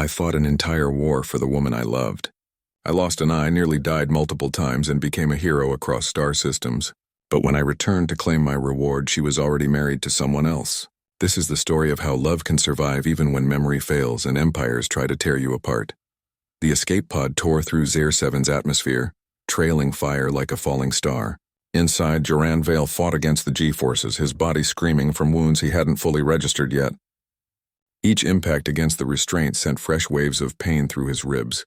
I fought an entire war for the woman I loved. I lost an eye, nearly died multiple times, and became a hero across star systems. But when I returned to claim my reward, she was already married to someone else. This is the story of how love can survive even when memory fails and empires try to tear you apart. The escape pod tore through Zare-7's atmosphere, trailing fire like a falling star. Inside, Joran Vale fought against the G-forces, his body screaming from wounds he hadn't fully registered yet. Each impact against the restraint sent fresh waves of pain through his ribs.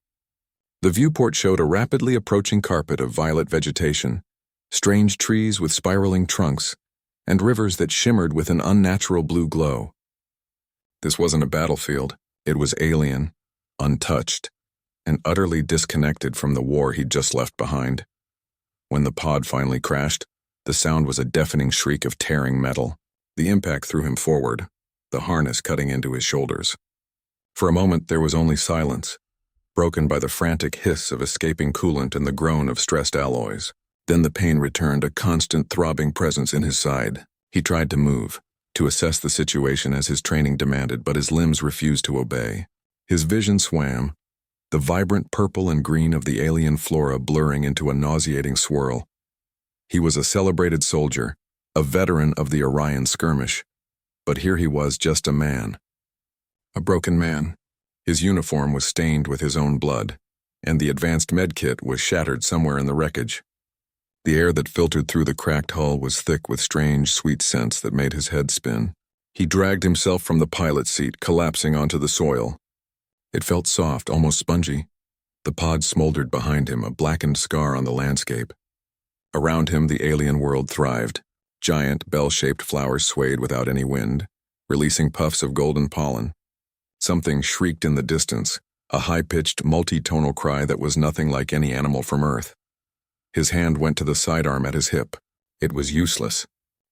The viewport showed a rapidly approaching carpet of violet vegetation, strange trees with spiraling trunks, and rivers that shimmered with an unnatural blue glow. This wasn't a battlefield. It was alien, untouched, and utterly disconnected from the war he'd just left behind. When the pod finally crashed, the sound was a deafening shriek of tearing metal. The impact threw him forward, the harness cutting into his shoulders. For a moment, there was only silence, broken by the frantic hiss of escaping coolant and the groan of stressed alloys. Then the pain returned, a constant throbbing presence in his side. He tried to move, to assess the situation as his training demanded, but his limbs refused to obey. His vision swam, the vibrant purple and green of the alien flora blurring into a nauseating swirl. He was a celebrated soldier, a veteran of the Orion skirmish, but here he was just a man. A broken man. His uniform was stained with his own blood, and the advanced medkit was shattered somewhere in the wreckage. The air that filtered through the cracked hull was thick with strange, sweet scents that made his head spin. He dragged himself from the pilot seat, collapsing onto the soil. It felt soft, almost spongy. The pod smoldered behind him, a blackened scar on the landscape. Around him, the alien world thrived. Giant, bell-shaped flowers swayed without any wind, releasing puffs of golden pollen. Something shrieked in the distance, a high-pitched, multi-tonal cry that was nothing like any animal from Earth. His hand went to the sidearm at his hip. It was useless.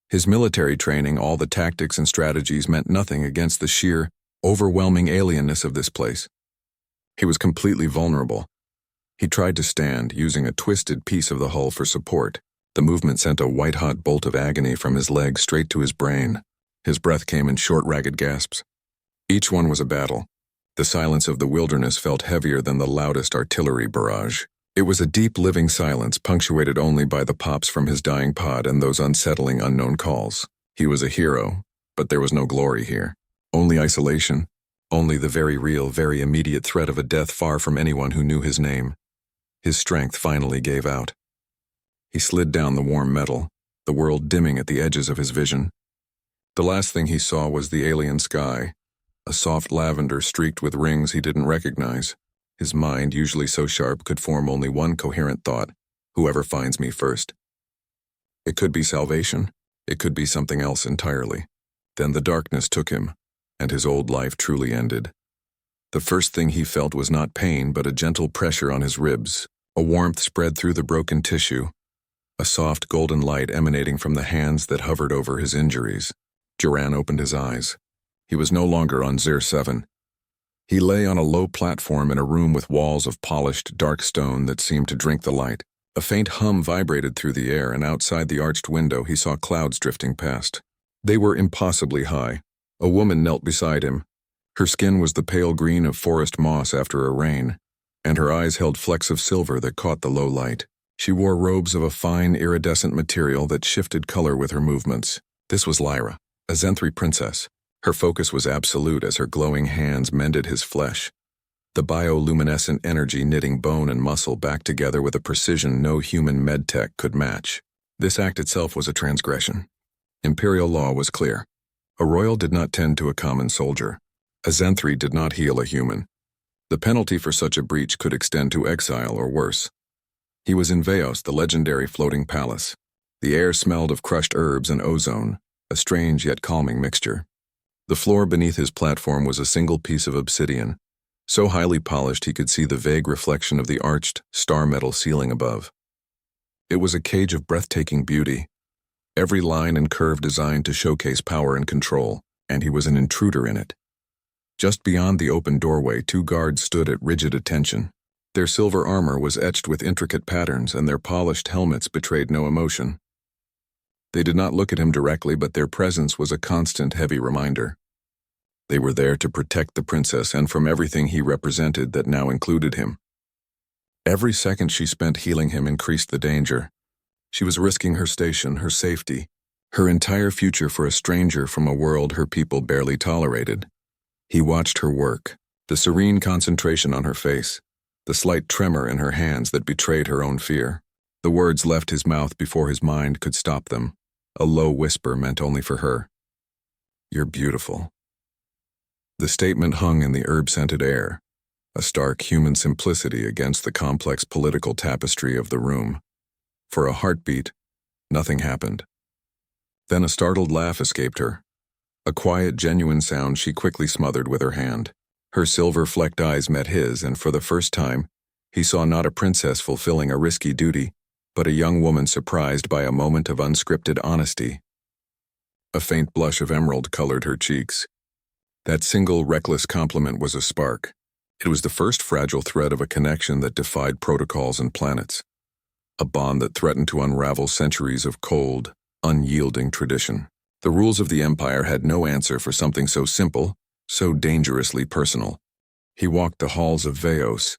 His military training, all the tactics and strategies, meant nothing against the sheer, overwhelming alienness of this place. He was completely vulnerable. He tried to stand, using a twisted piece of the hull for support. The movement sent a white-hot bolt of agony from his leg straight to his brain. His breath came in short, ragged gasps. Each one was a battle. The silence of the wilderness felt heavier than the loudest artillery barrage. It was a deep, living silence, punctuated only by the pops from his dying pod and those unsettling unknown calls. He was a hero, but there was no glory here. Only isolation. Only the very real, very immediate threat of a death far from anyone who knew his name. His strength finally gave out. He slid down the warm metal, the world dimming at the edges of his vision. The last thing he saw was the alien sky, a soft lavender streaked with rings he didn't recognize. His mind, usually so sharp, could form only one coherent thought: whoever finds me first. It could be salvation. It could be something else entirely. Then the darkness took him, and his old life truly ended. The first thing he felt was not pain, but a gentle pressure on his ribs. A warmth spread through the broken tissue, a soft golden light emanating from the hands that hovered over his injuries. Joran opened his eyes. He was no longer on Zare-7. He lay on a low platform in a room with walls of polished, dark stone that seemed to drink the light. A faint hum vibrated through the air, and outside the arched window he saw clouds drifting past. They were impossibly high. A woman knelt beside him. Her skin was the pale green of forest moss after a rain, and her eyes held flecks of silver that caught the low light. She wore robes of a fine, iridescent material that shifted color with her movements. This was Lyra, a Zenthri princess. Her focus was absolute as her glowing hands mended his flesh, the bioluminescent energy knitting bone and muscle back together with a precision no human medtech could match. This act itself was a transgression. Imperial law was clear. A royal did not tend to a common soldier. A Zenthri did not heal a human. The penalty for such a breach could extend to exile or worse. He was in Veos, the legendary floating palace. The air smelled of crushed herbs and ozone, a strange yet calming mixture. The floor beneath his platform was a single piece of obsidian, so highly polished he could see the vague reflection of the arched, star-metal ceiling above. It was a cage of breathtaking beauty, every line and curve designed to showcase power and control, and he was an intruder in it. Just beyond the open doorway, 2 guards stood at rigid attention. Their silver armor was etched with intricate patterns, and their polished helmets betrayed no emotion. They did not look at him directly, but their presence was a constant, heavy reminder. They were there to protect the princess and from everything he represented that now included him. Every second she spent healing him increased the danger. She was risking her station, her safety, her entire future for a stranger from a world her people barely tolerated. He watched her work, the serene concentration on her face, the slight tremor in her hands that betrayed her own fear. The words left his mouth before his mind could stop them, a low whisper meant only for her. "You're beautiful." The statement hung in the herb-scented air, a stark human simplicity against the complex political tapestry of the room. For a heartbeat, nothing happened. Then a startled laugh escaped her, a quiet, genuine sound she quickly smothered with her hand. Her silver-flecked eyes met his, and for the first time, he saw not a princess fulfilling a risky duty, but a young woman surprised by a moment of unscripted honesty. A faint blush of emerald colored her cheeks. That single reckless compliment was a spark. It was the first fragile thread of a connection that defied protocols and planets. A bond that threatened to unravel centuries of cold, unyielding tradition. The rules of the Empire had no answer for something so simple, so dangerously personal. He walked the halls of Veos.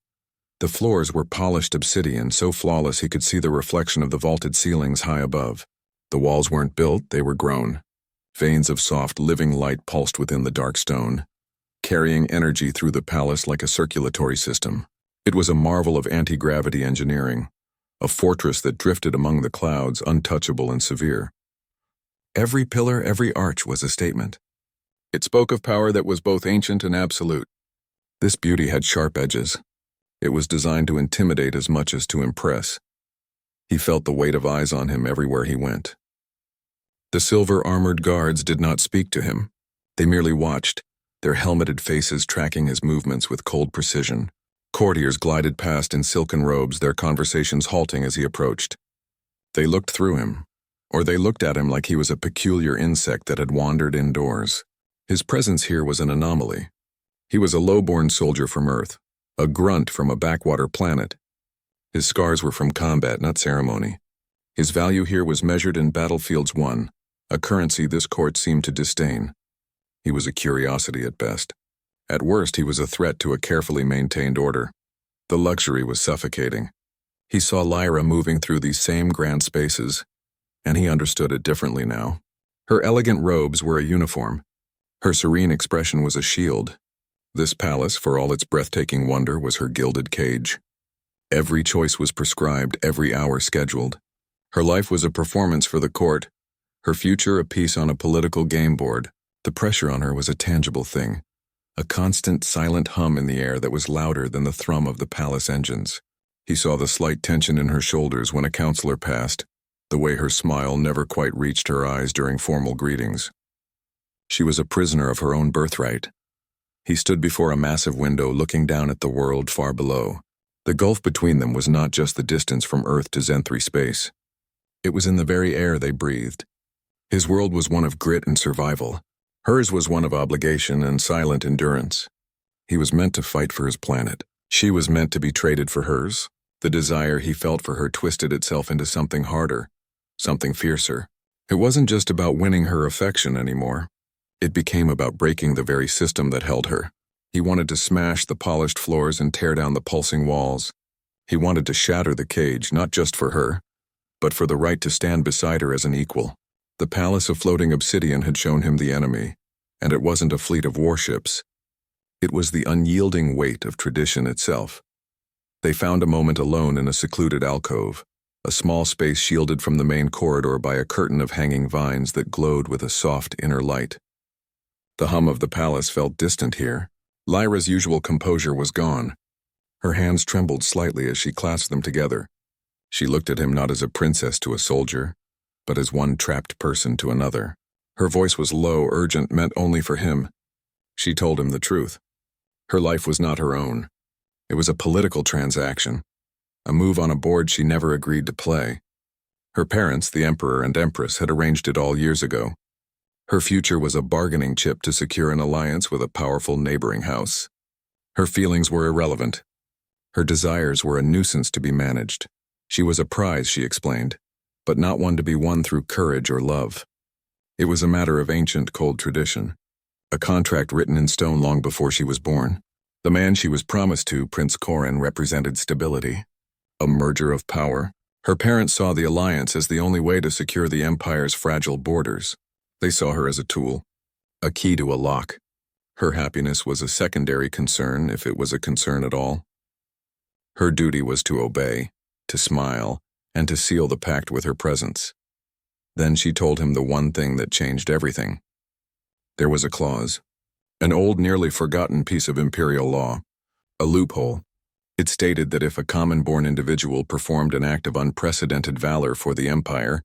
The floors were polished obsidian, so flawless he could see the reflection of the vaulted ceilings high above. The walls weren't built, they were grown. Veins of soft, living light pulsed within the dark stone, carrying energy through the palace like a circulatory system. It was a marvel of anti-gravity engineering, a fortress that drifted among the clouds, untouchable and severe. Every pillar, every arch was a statement. It spoke of power that was both ancient and absolute. This beauty had sharp edges. It was designed to intimidate as much as to impress. He felt the weight of eyes on him everywhere he went. The silver-armored guards did not speak to him. They merely watched, their helmeted faces tracking his movements with cold precision. Courtiers glided past in silken robes, their conversations halting as he approached. They looked through him, or they looked at him like he was a peculiar insect that had wandered indoors. His presence here was an anomaly. He was a low-born soldier from Earth, a grunt from a backwater planet. His scars were from combat, not ceremony. His value here was measured in battlefields won, a currency this court seemed to disdain. He was a curiosity at best. At worst, he was a threat to a carefully maintained order. The luxury was suffocating. He saw Lyra moving through these same grand spaces, and he understood it differently now. Her elegant robes were a uniform. Her serene expression was a shield. This palace, for all its breathtaking wonder, was her gilded cage. Every choice was prescribed, every hour scheduled. Her life was a performance for the court, her future a piece on a political game board. The pressure on her was a tangible thing, a constant silent hum in the air that was louder than the thrum of the palace engines. He saw the slight tension in her shoulders when a counselor passed, the way her smile never quite reached her eyes during formal greetings. She was a prisoner of her own birthright. He stood before a massive window looking down at the world far below. The gulf between them was not just the distance from Earth to Zenthri space. It was in the very air they breathed. His world was one of grit and survival. Hers was one of obligation and silent endurance. He was meant to fight for his planet. She was meant to be traded for hers. The desire he felt for her twisted itself into something harder, something fiercer. It wasn't just about winning her affection anymore. It became about breaking the very system that held her. He wanted to smash the polished floors and tear down the pulsing walls. He wanted to shatter the cage, not just for her, but for the right to stand beside her as an equal. The palace of floating obsidian had shown him the enemy, and it wasn't a fleet of warships. It was the unyielding weight of tradition itself. They found a moment alone in a secluded alcove, a small space shielded from the main corridor by a curtain of hanging vines that glowed with a soft inner light. The hum of the palace felt distant here. Lyra's usual composure was gone. Her hands trembled slightly as she clasped them together. She looked at him not as a princess to a soldier, but as one trapped person to another. Her voice was low, urgent, meant only for him. She told him the truth. Her life was not her own. It was a political transaction, a move on a board she never agreed to play. Her parents, the Emperor and Empress, had arranged it all years ago. Her future was a bargaining chip to secure an alliance with a powerful neighboring house. Her feelings were irrelevant. Her desires were a nuisance to be managed. She was a prize, she explained, but not one to be won through courage or love. It was a matter of ancient, cold tradition, a contract written in stone long before she was born. The man she was promised to, Prince Corin, represented stability, a merger of power. Her parents saw the alliance as the only way to secure the Empire's fragile borders. They saw her as a tool, a key to a lock. Her happiness was a secondary concern, if it was a concern at all. Her duty was to obey, to smile, and to seal the pact with her presence. Then she told him the one thing that changed everything. There was a clause, an old, nearly forgotten piece of imperial law, a loophole. It stated that if a common-born individual performed an act of unprecedented valor for the Empire,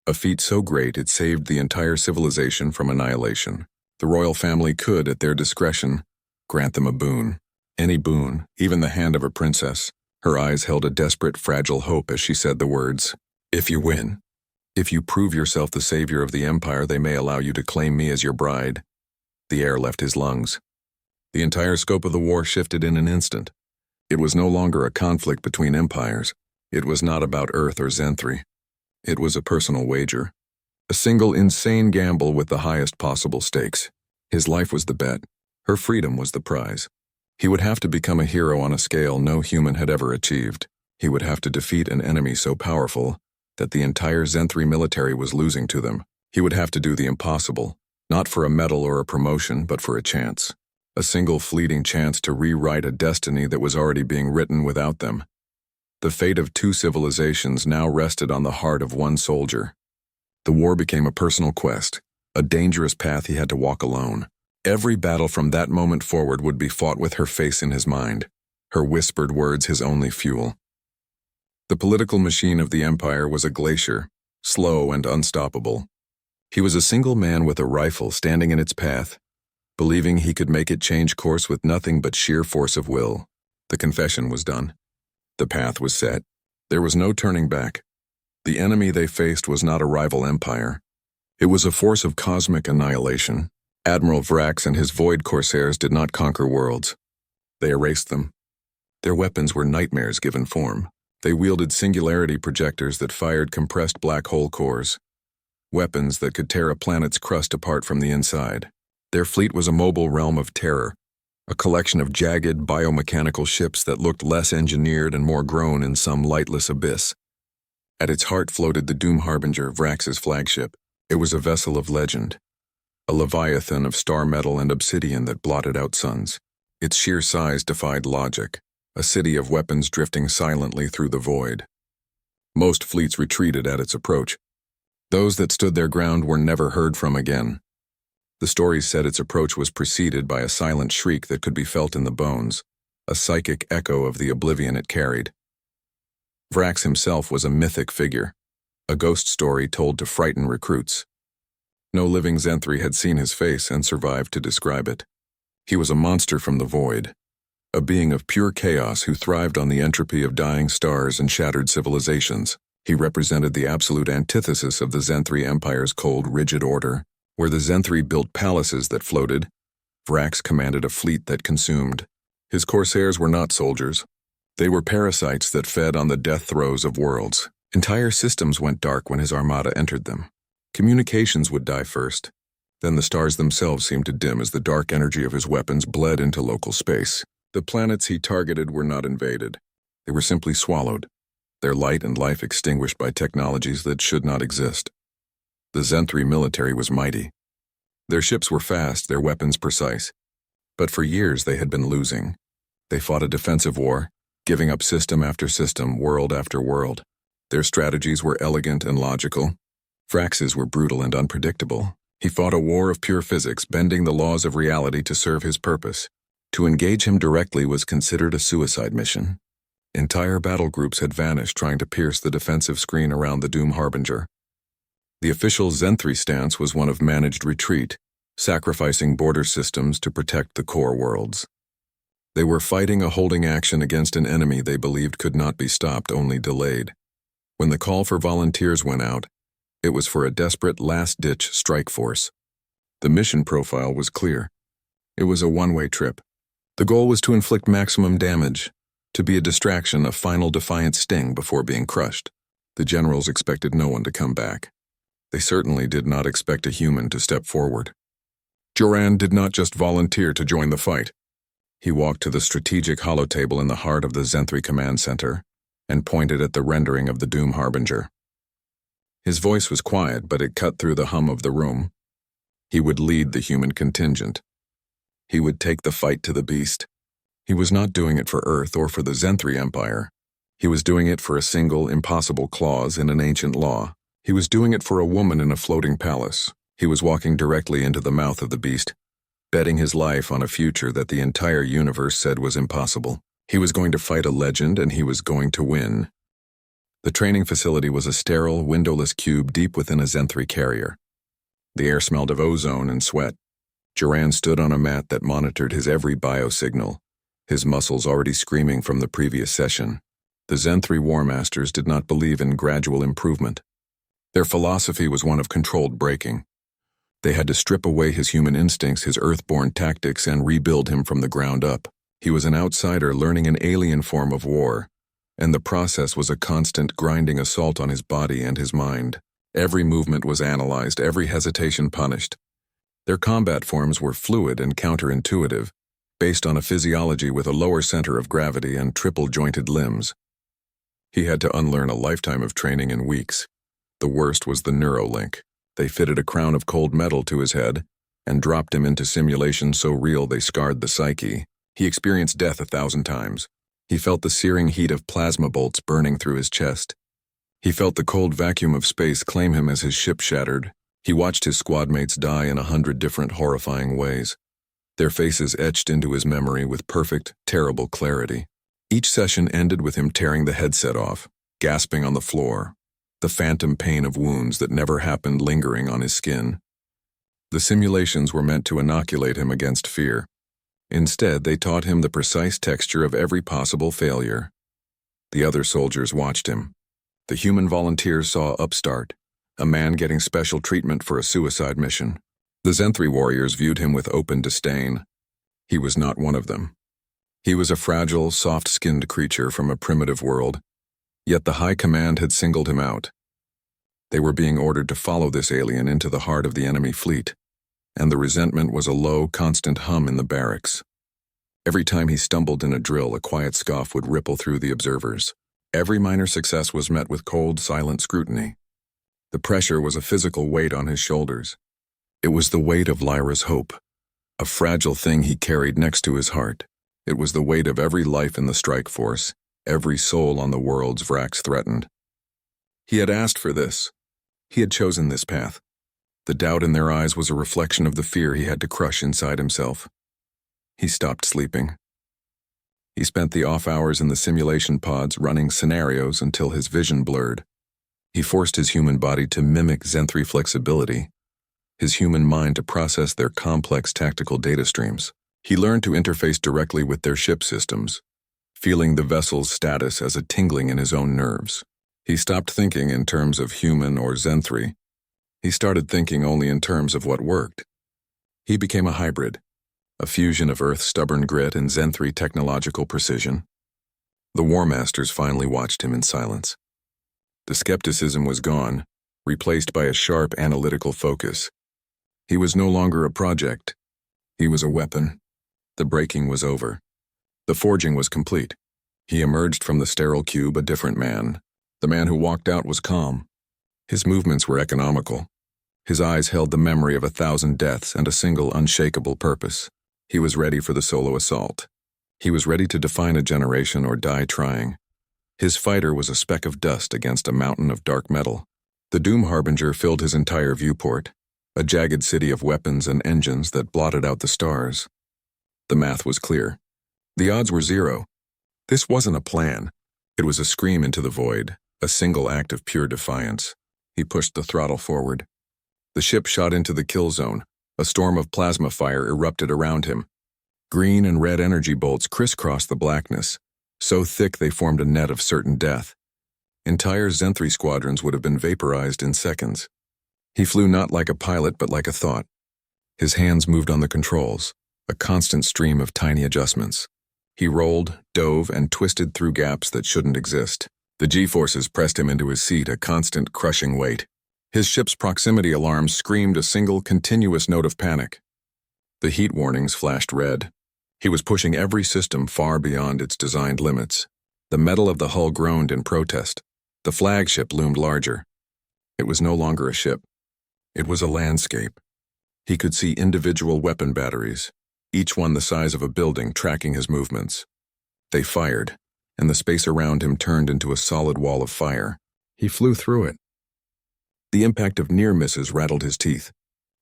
a feat so great it saved the entire civilization from annihilation, the royal family could, at their discretion, grant them a boon. Any boon, even the hand of a princess. Her eyes held a desperate, fragile hope as she said the words, "If you win, if you prove yourself the savior of the Empire, they may allow you to claim me as your bride." The air left his lungs. The entire scope of the war shifted in an instant. It was no longer a conflict between empires. It was not about Earth or Zenthri. It was a personal wager. A single insane gamble with the highest possible stakes. His life was the bet. Her freedom was the prize. He would have to become a hero on a scale no human had ever achieved. He would have to defeat an enemy so powerful that the entire Zenthri military was losing to them. He would have to do the impossible, not for a medal or a promotion, but for a chance. A single fleeting chance to rewrite a destiny that was already being written without them. The fate of two civilizations now rested on the heart of one soldier. The war became a personal quest, a dangerous path he had to walk alone. Every battle from that moment forward would be fought with her face in his mind, her whispered words his only fuel. The political machine of the Empire was a glacier, slow and unstoppable. He was a single man with a rifle standing in its path, believing he could make it change course with nothing but sheer force of will. The confession was done. The path was set. There was no turning back. The enemy they faced was not a rival empire. It was a force of cosmic annihilation. Admiral Vrax and his Void Corsairs did not conquer worlds. They erased them. Their weapons were nightmares given form. They wielded singularity projectors that fired compressed black hole cores, weapons that could tear a planet's crust apart from the inside. Their fleet was a mobile realm of terror, a collection of jagged biomechanical ships that looked less engineered and more grown in some lightless abyss. At its heart floated the Doom Harbinger, Vrax's flagship. It was a vessel of legend, a leviathan of star metal and obsidian that blotted out suns. Its sheer size defied logic, a city of weapons drifting silently through the void. Most fleets retreated at its approach. Those that stood their ground were never heard from again. The stories said its approach was preceded by a silent shriek that could be felt in the bones, a psychic echo of the oblivion it carried. Vrax himself was a mythic figure, a ghost story told to frighten recruits. No living Zenthri had seen his face and survived to describe it. He was a monster from the void, a being of pure chaos who thrived on the entropy of dying stars and shattered civilizations. He represented the absolute antithesis of the Zenthri Empire's cold, rigid order. Where the Zenthri built palaces that floated, Vrax commanded a fleet that consumed. His corsairs were not soldiers. They were parasites that fed on the death throes of worlds. Entire systems went dark when his armada entered them. Communications would die first. Then the stars themselves seemed to dim as the dark energy of his weapons bled into local space. The planets he targeted were not invaded. They were simply swallowed, their light and life extinguished by technologies that should not exist. The Zenthri military was mighty. Their ships were fast, their weapons precise. But for years they had been losing. They fought a defensive war, giving up system after system, world after world. Their strategies were elegant and logical. Vrax's were brutal and unpredictable. He fought a war of pure physics, bending the laws of reality to serve his purpose. To engage him directly was considered a suicide mission. Entire battle groups had vanished trying to pierce the defensive screen around the Doom Harbinger. The official Zenthri stance was one of managed retreat, sacrificing border systems to protect the core worlds. They were fighting a holding action against an enemy they believed could not be stopped, only delayed. When the call for volunteers went out, it was for a desperate last-ditch strike force. The mission profile was clear. It was a one-way trip. The goal was to inflict maximum damage, to be a distraction, a final defiant sting before being crushed. The generals expected no one to come back. They certainly did not expect a human to step forward. Joran did not just volunteer to join the fight. He walked to the strategic holotable in the heart of the Zenthri Command Center and pointed at the rendering of the Doom Harbinger. His voice was quiet, but it cut through the hum of the room. He would lead the human contingent. He would take the fight to the beast. He was not doing it for Earth or for the Zenthri Empire. He was doing it for a single, impossible clause in an ancient law. He was doing it for a woman in a floating palace. He was walking directly into the mouth of the beast, betting his life on a future that the entire universe said was impossible. He was going to fight a legend, and he was going to win. The training facility was a sterile, windowless cube deep within a Zenthri carrier. The air smelled of ozone and sweat. Joran stood on a mat that monitored his every biosignal, his muscles already screaming from the previous session. The Zenthri War Masters did not believe in gradual improvement. Their philosophy was one of controlled breaking. They had to strip away his human instincts, his earth-born tactics, and rebuild him from the ground up. He was an outsider learning an alien form of war, and the process was a constant grinding assault on his body and his mind. Every movement was analyzed, every hesitation punished. Their combat forms were fluid and counterintuitive, based on a physiology with a lower center of gravity and triple-jointed limbs. He had to unlearn a lifetime of training in weeks. The worst was the Neurolink. They fitted a crown of cold metal to his head and dropped him into simulations so real they scarred the psyche. He experienced death 1,000 times. He felt the searing heat of plasma bolts burning through his chest. He felt the cold vacuum of space claim him as his ship shattered. He watched his squadmates die in 100 different horrifying ways, their faces etched into his memory with perfect, terrible clarity. Each session ended with him tearing the headset off, gasping on the floor, the phantom pain of wounds that never happened lingering on his skin. The simulations were meant to inoculate him against fear. Instead, they taught him the precise texture of every possible failure. The other soldiers watched him. The human volunteers saw Upstart, a man getting special treatment for a suicide mission. The Zenthri warriors viewed him with open disdain. He was not one of them. He was a fragile, soft-skinned creature from a primitive world, yet the High Command had singled him out. They were being ordered to follow this alien into the heart of the enemy fleet, and the resentment was a low, constant hum in the barracks. Every time he stumbled in a drill, a quiet scoff would ripple through the observers. Every minor success was met with cold, silent scrutiny. The pressure was a physical weight on his shoulders. It was the weight of Lyra's hope, a fragile thing he carried next to his heart. It was the weight of every life in the strike force, every soul on the world's Vrax threatened. He had asked for this. He had chosen this path. The doubt in their eyes was a reflection of the fear he had to crush inside himself. He stopped sleeping. He spent the off hours in the simulation pods running scenarios until his vision blurred. He forced his human body to mimic Zenthri flexibility, his human mind to process their complex tactical data streams. He learned to interface directly with their ship systems, feeling the vessel's status as a tingling in his own nerves. He stopped thinking in terms of human or Zenthri. He started thinking only in terms of what worked. He became a hybrid, a fusion of Earth's stubborn grit and Zenthri technological precision. The War Masters finally watched him in silence. The skepticism was gone, replaced by a sharp analytical focus. He was no longer a project. He was a weapon. The breaking was over. The forging was complete. He emerged from the sterile cube a different man. The man who walked out was calm. His movements were economical. His eyes held the memory of 1,000 deaths and a single unshakable purpose. He was ready for the solo assault. He was ready to define a generation or die trying. His fighter was a speck of dust against a mountain of dark metal. The Doom Harbinger filled his entire viewport, a jagged city of weapons and engines that blotted out the stars. The math was clear. The odds were 0. This wasn't a plan. It was a scream into the void, a single act of pure defiance. He pushed the throttle forward. The ship shot into the kill zone. A storm of plasma fire erupted around him. Green and red energy bolts crisscrossed the blackness, so thick they formed a net of certain death. Entire Zenthri squadrons would have been vaporized in seconds. He flew not like a pilot but like a thought. His hands moved on the controls, a constant stream of tiny adjustments. He rolled, dove, and twisted through gaps that shouldn't exist. The G-forces pressed him into his seat, a constant crushing weight. His ship's proximity alarms screamed a single continuous note of panic. The heat warnings flashed red. He was pushing every system far beyond its designed limits. The metal of the hull groaned in protest. The flagship loomed larger. It was no longer a ship. It was a landscape. He could see individual weapon batteries, each one the size of a building, tracking his movements. They fired, and the space around him turned into a solid wall of fire. He flew through it. The impact of near misses rattled his teeth.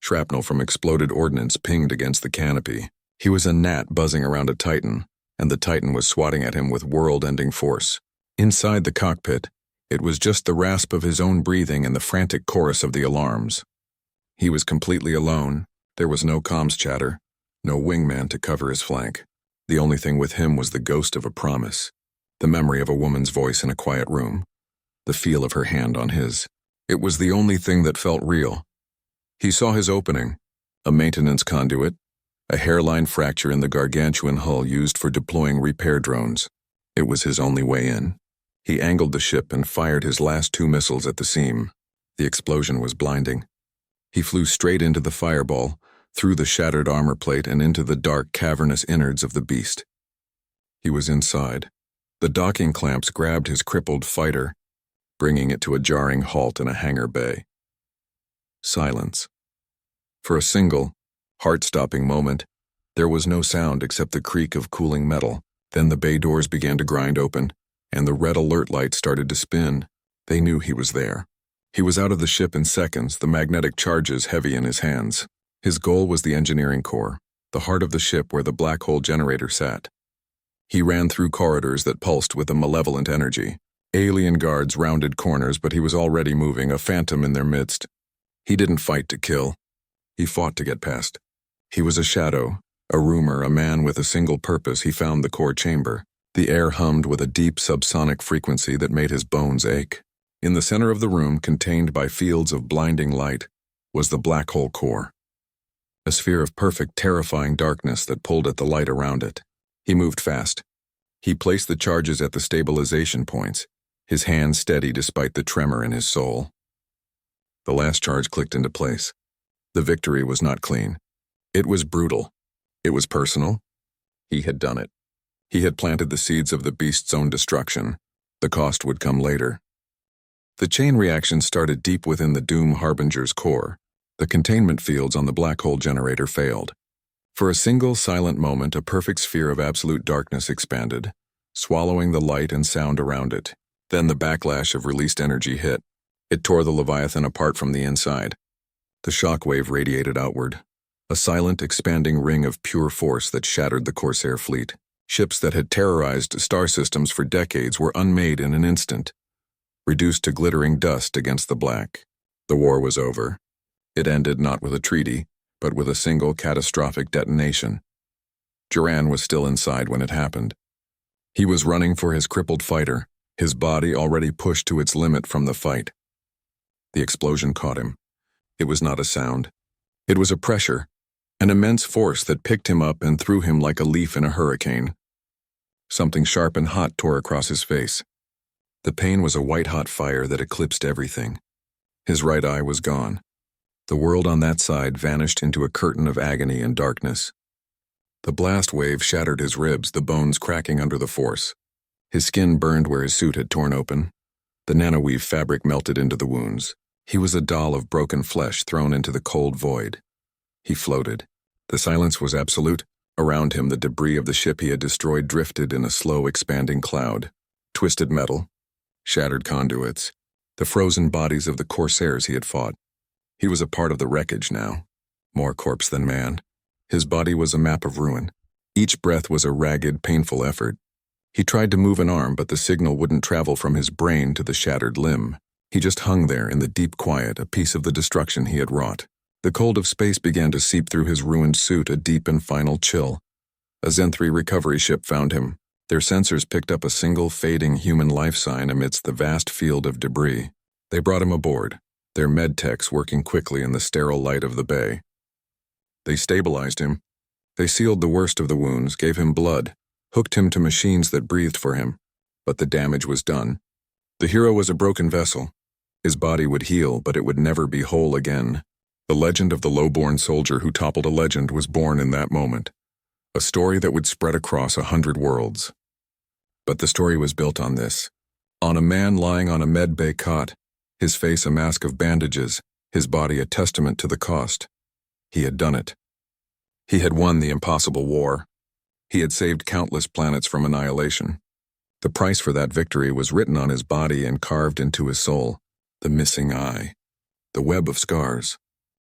Shrapnel from exploded ordnance pinged against the canopy. He was a gnat buzzing around a Titan, and the Titan was swatting at him with world-ending force. Inside the cockpit, it was just the rasp of his own breathing and the frantic chorus of the alarms. He was completely alone. There was no comms chatter, no wingman to cover his flank. The only thing with him was the ghost of a promise, the memory of a woman's voice in a quiet room, the feel of her hand on his. It was the only thing that felt real. He saw his opening, a maintenance conduit, a hairline fracture in the gargantuan hull used for deploying repair drones. It was his only way in. He angled the ship and fired his last 2 missiles at the seam. The explosion was blinding. He flew straight into the fireball, through the shattered armor plate and into the dark, cavernous innards of the beast. He was inside. The docking clamps grabbed his crippled fighter, bringing it to a jarring halt in a hangar bay. Silence. For a single, heart-stopping moment, there was no sound except the creak of cooling metal. Then the bay doors began to grind open, and the red alert light started to spin. They knew he was there. He was out of the ship in seconds, the magnetic charges heavy in his hands. His goal was the engineering core, the heart of the ship where the black hole generator sat. He ran through corridors that pulsed with a malevolent energy. Alien guards rounded corners, but he was already moving, a phantom in their midst. He didn't fight to kill. He fought to get past. He was a shadow, a rumor, a man with a single purpose. He found the core chamber. The air hummed with a deep subsonic frequency that made his bones ache. In the center of the room, contained by fields of blinding light, was the black hole core. A sphere of perfect, terrifying darkness that pulled at the light around it. He moved fast. He placed the charges at the stabilization points, his hand steady despite the tremor in his soul. The last charge clicked into place. The victory was not clean. It was brutal. It was personal. He had done it. He had planted the seeds of the beast's own destruction. The cost would come later. The chain reaction started deep within the Doom Harbinger's core. The containment fields on the black hole generator failed. For a single silent moment, a perfect sphere of absolute darkness expanded, swallowing the light and sound around it. Then the backlash of released energy hit. It tore the Leviathan apart from the inside. The shockwave radiated outward, a silent, expanding ring of pure force that shattered the Corsair fleet. Ships that had terrorized star systems for decades were unmade in an instant, reduced to glittering dust against the black. The war was over. It ended not with a treaty, but with a single catastrophic detonation. Duran was still inside when it happened. He was running for his crippled fighter, his body already pushed to its limit from the fight. The explosion caught him. It was not a sound. It was a pressure, an immense force that picked him up and threw him like a leaf in a hurricane. Something sharp and hot tore across his face. The pain was a white-hot fire that eclipsed everything. His right eye was gone. The world on that side vanished into a curtain of agony and darkness. The blast wave shattered his ribs, the bones cracking under the force. His skin burned where his suit had torn open. The nanoweave fabric melted into the wounds. He was a doll of broken flesh thrown into the cold void. He floated. The silence was absolute. Around him, the debris of the ship he had destroyed drifted in a slow, expanding cloud. Twisted metal, shattered conduits, the frozen bodies of the Corsairs he had fought. He was a part of the wreckage now, more corpse than man. His body was a map of ruin. Each breath was a ragged, painful effort. He tried to move an arm, but the signal wouldn't travel from his brain to the shattered limb. He just hung there in the deep quiet, a piece of the destruction he had wrought. The cold of space began to seep through his ruined suit, a deep and final chill. A Zen-3 recovery ship found him. Their sensors picked up a single fading human life sign amidst the vast field of debris. They brought him aboard, their med-techs working quickly in the sterile light of the bay. They stabilized him. They sealed the worst of the wounds, gave him blood, hooked him to machines that breathed for him. But the damage was done. The hero was a broken vessel. His body would heal, but it would never be whole again. The legend of the low-born soldier who toppled a legend was born in that moment, a story that would spread across 100 worlds. But the story was built on this. On a man lying on a med bay cot, his face a mask of bandages, his body a testament to the cost. He had done it. He had won the impossible war. He had saved countless planets from annihilation. The price for that victory was written on his body and carved into his soul. The missing eye. The web of scars.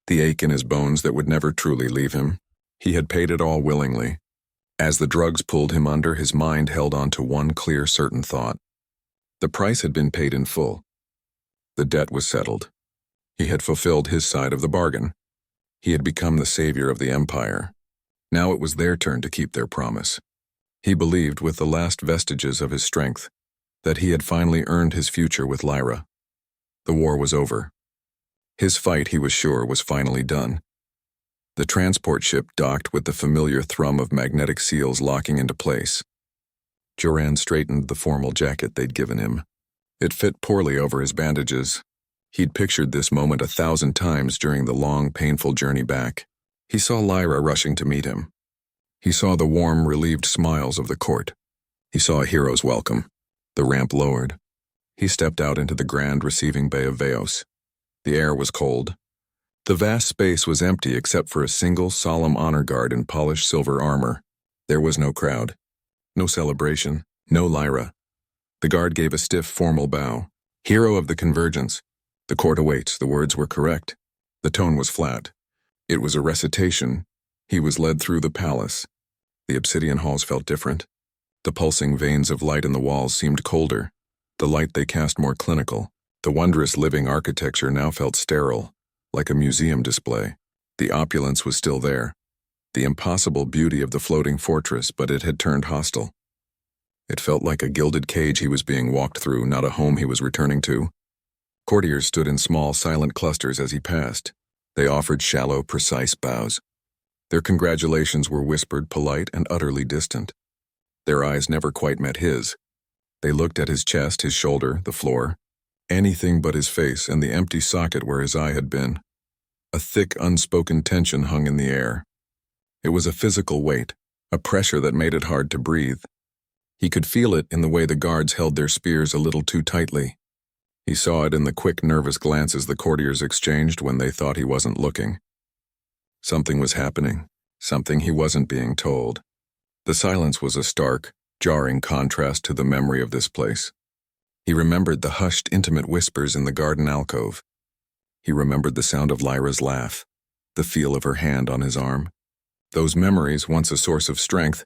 The ache in his bones that would never truly leave him. He had paid it all willingly. As the drugs pulled him under, his mind held on to one clear, certain thought. The price had been paid in full. The debt was settled. He had fulfilled his side of the bargain. He had become the savior of the Empire. Now it was their turn to keep their promise. He believed, with the last vestiges of his strength, that he had finally earned his future with Lyra. The war was over. His fight, he was sure, was finally done. The transport ship docked with the familiar thrum of magnetic seals locking into place. Joran straightened the formal jacket they'd given him. It fit poorly over his bandages. He'd pictured this moment 1,000 times during the long, painful journey back. He saw Lyra rushing to meet him. He saw the warm, relieved smiles of the court. He saw a hero's welcome. The ramp lowered. He stepped out into the grand receiving bay of Veos. The air was cold. The vast space was empty except for a single solemn honor guard in polished silver armor. There was no crowd. No celebration. No Lyra. The guard gave a stiff, formal bow. Hero of the Convergence. The court awaits. The words were correct. The tone was flat. It was a recitation. He was led through the palace. The obsidian halls felt different. The pulsing veins of light in the walls seemed colder. The light they cast more clinical. The wondrous living architecture now felt sterile, like a museum display. The opulence was still there. The impossible beauty of the floating fortress, but it had turned hostile. It felt like a gilded cage he was being walked through, not a home he was returning to. Courtiers stood in small, silent clusters as he passed. They offered shallow, precise bows. Their congratulations were whispered, polite, and utterly distant. Their eyes never quite met his. They looked at his chest, his shoulder, the floor. Anything but his face and the empty socket where his eye had been. A thick, unspoken tension hung in the air. It was a physical weight, a pressure that made it hard to breathe. He could feel it in the way the guards held their spears a little too tightly. He saw it in the quick, nervous glances the courtiers exchanged when they thought he wasn't looking. Something was happening, something he wasn't being told. The silence was a stark, jarring contrast to the memory of this place. He remembered the hushed, intimate whispers in the garden alcove. He remembered the sound of Lyra's laugh, the feel of her hand on his arm. Those memories, once a source of strength,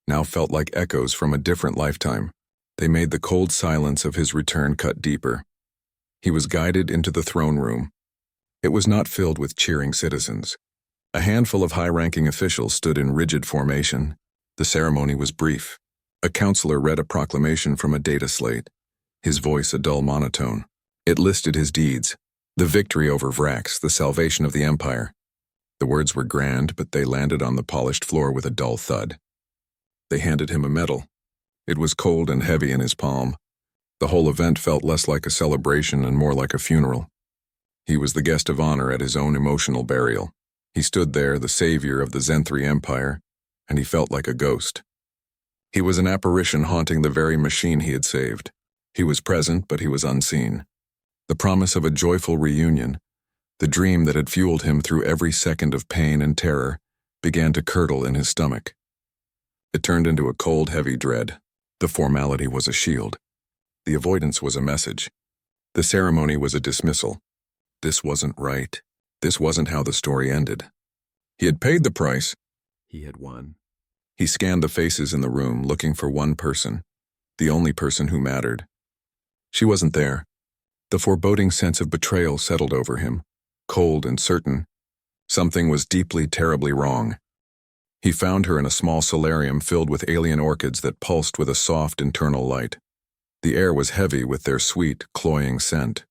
now felt like echoes from a different lifetime. They made the cold silence of his return cut deeper. He was guided into the throne room. It was not filled with cheering citizens. A handful of high-ranking officials stood in rigid formation. The ceremony was brief. A counselor read a proclamation from a data slate, his voice a dull monotone. It listed his deeds, the victory over Vrax, the salvation of the Empire. The words were grand, but they landed on the polished floor with a dull thud. They handed him a medal. It was cold and heavy in his palm. The whole event felt less like a celebration and more like a funeral. He was the guest of honor at his own emotional burial. He stood there, the savior of the Zenthri Empire, and he felt like a ghost. He was an apparition haunting the very machine he had saved. He was present, but he was unseen. The promise of a joyful reunion, the dream that had fueled him through every second of pain and terror, began to curdle in his stomach. It turned into a cold, heavy dread. The formality was a shield. The avoidance was a message. The ceremony was a dismissal. This wasn't right. This wasn't how the story ended. He had paid the price. He had won. He scanned the faces in the room, looking for one person, the only person who mattered. She wasn't there. The foreboding sense of betrayal settled over him, cold and certain. Something was deeply, terribly wrong. He found her in a small solarium filled with alien orchids that pulsed with a soft internal light. The air was heavy with their sweet, cloying scent.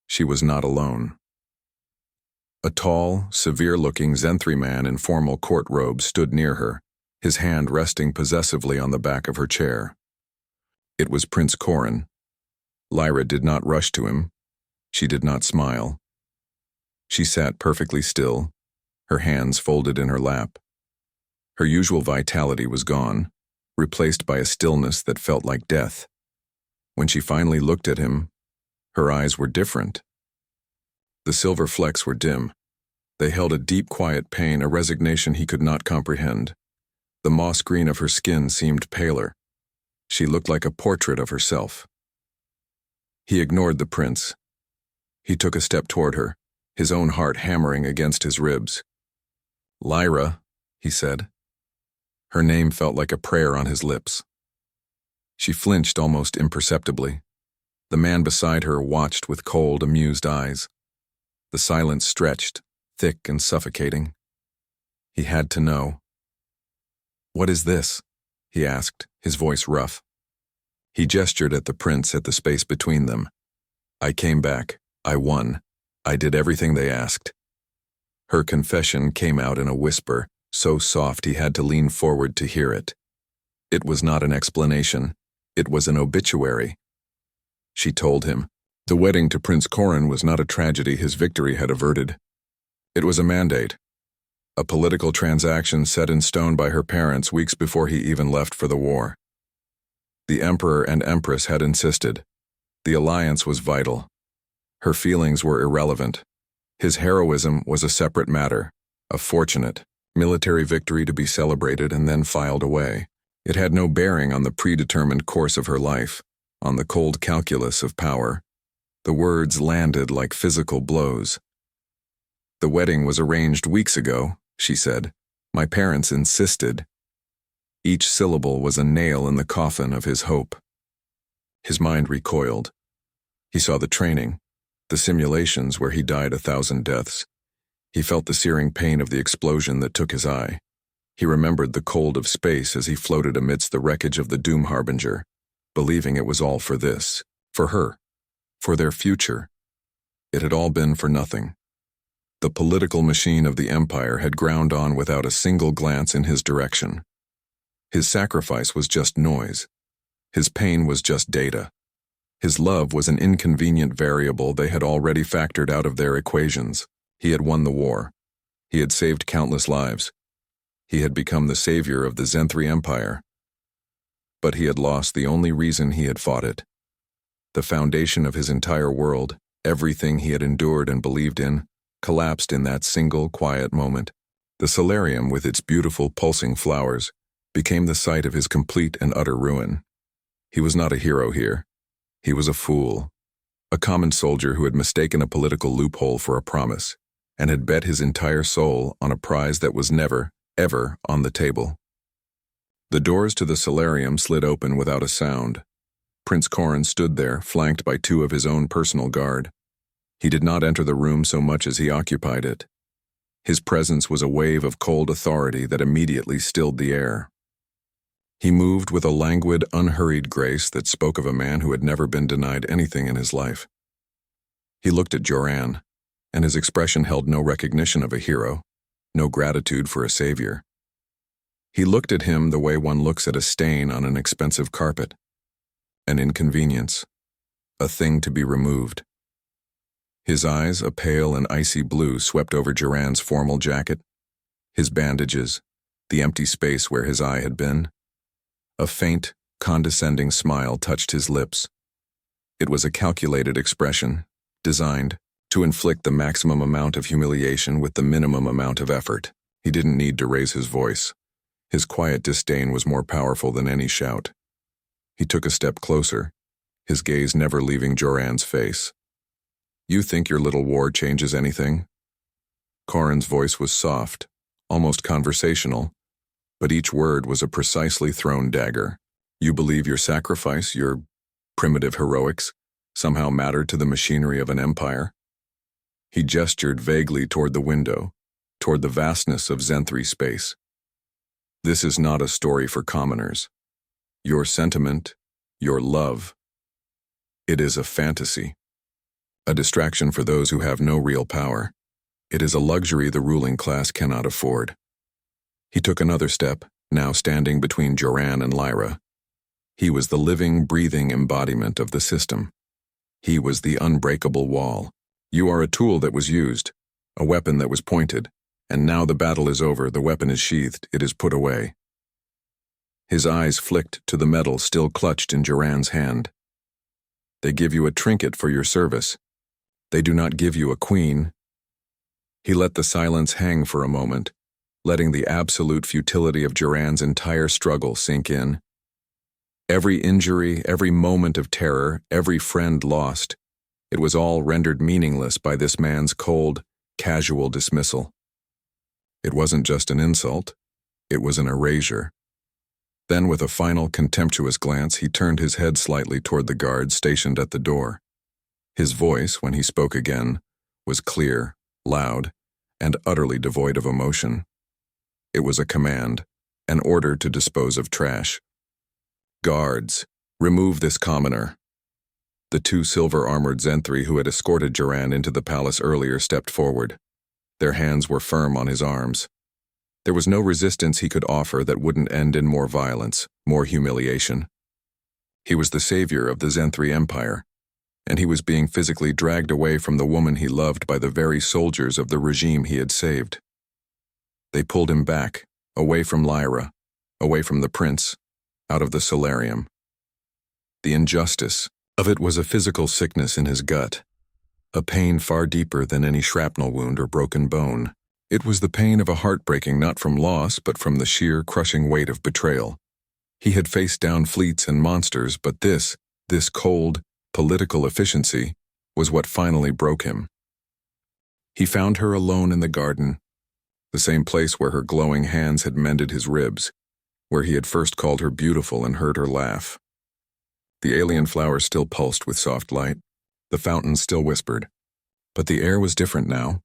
She was not alone. A tall, severe-looking Zenthri man in formal court robes stood near her, his hand resting possessively on the back of her chair. It was Prince Corin. Lyra did not rush to him. She did not smile. She sat perfectly still, her hands folded in her lap. Her usual vitality was gone, replaced by a stillness that felt like death. When she finally looked at him, her eyes were different. The silver flecks were dim. They held a deep, quiet pain, a resignation he could not comprehend. The moss green of her skin seemed paler. She looked like a portrait of herself. He ignored the prince. He took a step toward her, his own heart hammering against his ribs. "Lyra," he said. Her name felt like a prayer on his lips. She flinched almost imperceptibly. The man beside her watched with cold, amused eyes. The silence stretched, thick and suffocating. He had to know. "What is this?" he asked, his voice rough. He gestured at the prince at the space between them. "I came back. I won. I did everything they asked." Her confession came out in a whisper, so soft he had to lean forward to hear it. It was not an explanation. It was an obituary. She told him. The wedding to Prince Corin was not a tragedy his victory had averted. It was a mandate. A political transaction set in stone by her parents weeks before he even left for the war. The Emperor and Empress had insisted. The alliance was vital. Her feelings were irrelevant. His heroism was a separate matter, a fortunate, military victory to be celebrated and then filed away. It had no bearing on the predetermined course of her life, on the cold calculus of power. The words landed like physical blows. "The wedding was arranged weeks ago," she said. "My parents insisted." Each syllable was a nail in the coffin of his hope. His mind recoiled. He saw the training, the simulations where he died 1,000 deaths. He felt the searing pain of the explosion that took his eye. He remembered the cold of space as he floated amidst the wreckage of the Doom Harbinger, believing it was all for this, for her, for their future. It had all been for nothing. The political machine of the Empire had ground on without a single glance in his direction. His sacrifice was just noise. His pain was just data. His love was an inconvenient variable they had already factored out of their equations. He had won the war. He had saved countless lives. He had become the savior of the Zenthri Empire. But he had lost the only reason he had fought it. The foundation of his entire world, everything he had endured and believed in, collapsed in that single, quiet moment. The solarium, with its beautiful, pulsing flowers, became the site of his complete and utter ruin. He was not a hero here. He was a fool, a common soldier who had mistaken a political loophole for a promise, and had bet his entire soul on a prize that was never, ever on the table. The doors to the solarium slid open without a sound. Prince Corin stood there, flanked by 2 of his own personal guard. He did not enter the room so much as he occupied it. His presence was a wave of cold authority that immediately stilled the air. He moved with a languid, unhurried grace that spoke of a man who had never been denied anything in his life. He looked at Joran, and his expression held no recognition of a hero, no gratitude for a savior. He looked at him the way one looks at a stain on an expensive carpet, an inconvenience, a thing to be removed. His eyes, a pale and icy blue, swept over Joran's formal jacket, his bandages, the empty space where his eye had been. A faint, condescending smile touched his lips. It was a calculated expression, designed to inflict the maximum amount of humiliation with the minimum amount of effort. He didn't need to raise his voice. His quiet disdain was more powerful than any shout. He took a step closer, his gaze never leaving Joran's face. "You think your little war changes anything?" Corin's voice was soft, almost conversational, but each word was a precisely thrown dagger. "You believe your sacrifice, your primitive heroics, somehow mattered to the machinery of an empire?" He gestured vaguely toward the window, toward the vastness of Zenthri space. "This is not a story for commoners. Your sentiment, your love, it is a fantasy, a distraction for those who have no real power. It is a luxury the ruling class cannot afford." He took another step, now standing between Joran and Lyra. He was the living, breathing embodiment of the system. He was the unbreakable wall. "You are a tool that was used. a weapon that was pointed, and now the battle is over, the weapon is sheathed, it is put away. His eyes flicked to the medal still clutched in Duran's hand. They give you a trinket for your service. They do not give you a queen. He let the silence hang for a moment, letting the absolute futility of Duran's entire struggle sink in. Every injury, every moment of terror, every friend lost, it was all rendered meaningless by this man's cold, casual dismissal. It wasn't just an insult, it was an erasure. Then with a final contemptuous glance, he turned his head slightly toward the guards stationed at the door. His voice, when he spoke again, was clear, loud, and utterly devoid of emotion. It was a command, an order to dispose of trash. Guards, remove this commoner. The two silver-armored Zenthri who had escorted Duran into the palace earlier stepped forward. Their hands were firm on his arms. There was no resistance he could offer that wouldn't end in more violence, more humiliation. He was the savior of the Zenthri Empire, and he was being physically dragged away from the woman he loved by the very soldiers of the regime he had saved. They pulled him back, away from Lyra, away from the prince, out of the solarium. The injustice of it was a physical sickness in his gut, a pain far deeper than any shrapnel wound or broken bone. It was the pain of a heartbreaking not from loss but from the sheer crushing weight of betrayal. He had faced down fleets and monsters, but this cold, political efficiency was what finally broke him. He found her alone in the garden, the same place where her glowing hands had mended his ribs, where he had first called her beautiful and heard her laugh. The alien flowers still pulsed with soft light. The fountains still whispered. But the air was different now.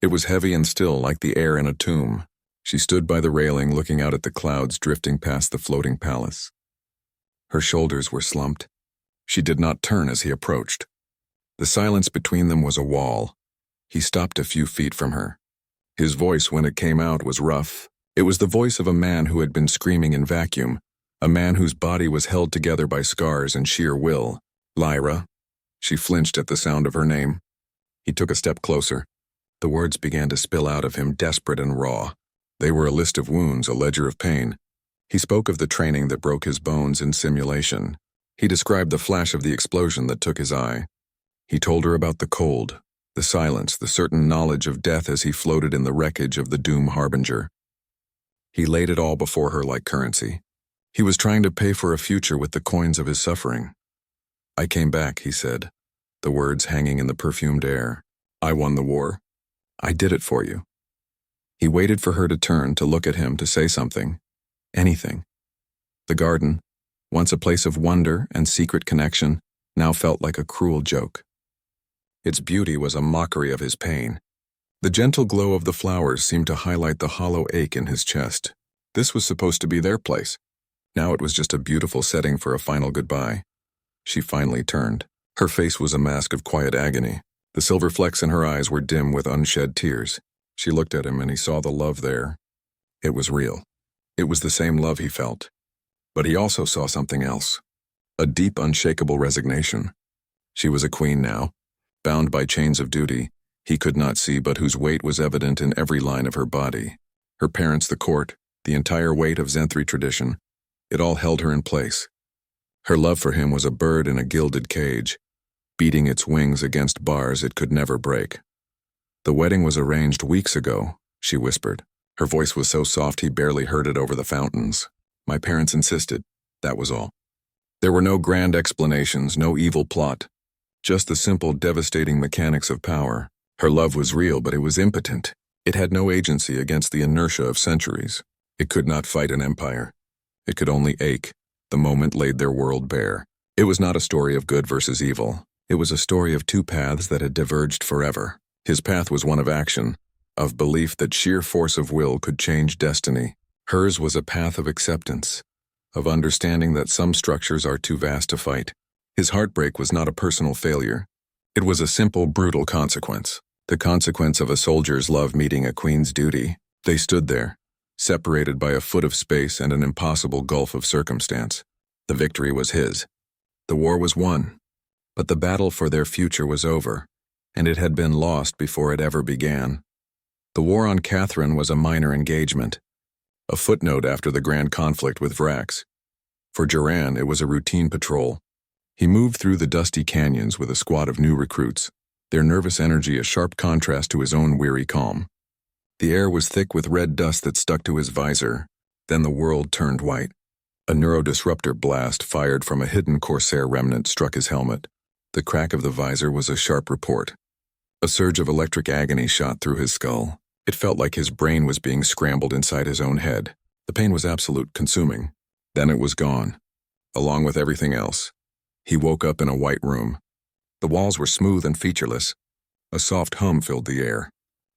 It was heavy and still, like the air in a tomb. She stood by the railing, looking out at the clouds drifting past the floating palace. Her shoulders were slumped. She did not turn as he approached. The silence between them was a wall. He stopped a few feet from her. His voice, when it came out, was rough. It was the voice of a man who had been screaming in vacuum, a man whose body was held together by scars and sheer will. Lyra. She flinched at the sound of her name. He took a step closer. The words began to spill out of him, desperate and raw. They were a list of wounds, a ledger of pain. He spoke of the training that broke his bones in simulation. He described the flash of the explosion that took his eye. He told her about the cold, the silence, the certain knowledge of death as he floated in the wreckage of the Doom Harbinger. He laid it all before her like currency. He was trying to pay for a future with the coins of his suffering. "I came back," he said, the words hanging in the perfumed air. "I won the war. I did it for you." He waited for her to turn, to look at him, to say something. Anything. The garden, once a place of wonder and secret connection, now felt like a cruel joke. Its beauty was a mockery of his pain. The gentle glow of the flowers seemed to highlight the hollow ache in his chest. This was supposed to be their place. Now it was just a beautiful setting for a final goodbye. She finally turned. Her face was a mask of quiet agony. The silver flecks in her eyes were dim with unshed tears. She looked at him and he saw the love there. It was real. It was the same love he felt. But he also saw something else. A deep, unshakable resignation. She was a queen now, bound by chains of duty he could not see but whose weight was evident in every line of her body. Her parents, the court, the entire weight of Zenthri tradition, it all held her in place. Her love for him was a bird in a gilded cage, beating its wings against bars it could never break. "The wedding was arranged weeks ago," she whispered. Her voice was so soft he barely heard it over the fountains. "My parents insisted, that was all." There were no grand explanations, no evil plot, just the simple, devastating mechanics of power. Her love was real, but it was impotent. It had no agency against the inertia of centuries. It could not fight an empire. It could only ache. The moment laid their world bare. It was not a story of good versus evil. It was a story of two paths that had diverged forever. His path was one of action, of belief that sheer force of will could change destiny. Hers was a path of acceptance, of understanding that some structures are too vast to fight. His heartbreak was not a personal failure. It was a simple, brutal consequence. The consequence of a soldier's love meeting a queen's duty. They stood there, separated by a foot of space and an impossible gulf of circumstance. The victory was his. The war was won. But the battle for their future was over, and it had been lost before it ever began. The war on Catherine was a minor engagement, a footnote after the grand conflict with Vrax. For Duran, it was a routine patrol. He moved through the dusty canyons with a squad of new recruits, their nervous energy a sharp contrast to his own weary calm. The air was thick with red dust that stuck to his visor. Then the world turned white. A neurodisruptor blast fired from a hidden Corsair remnant struck his helmet. The crack of the visor was a sharp report. A surge of electric agony shot through his skull. It felt like his brain was being scrambled inside his own head. The pain was absolute, consuming. Then it was gone, along with everything else. He woke up in a white room. The walls were smooth and featureless. A soft hum filled the air.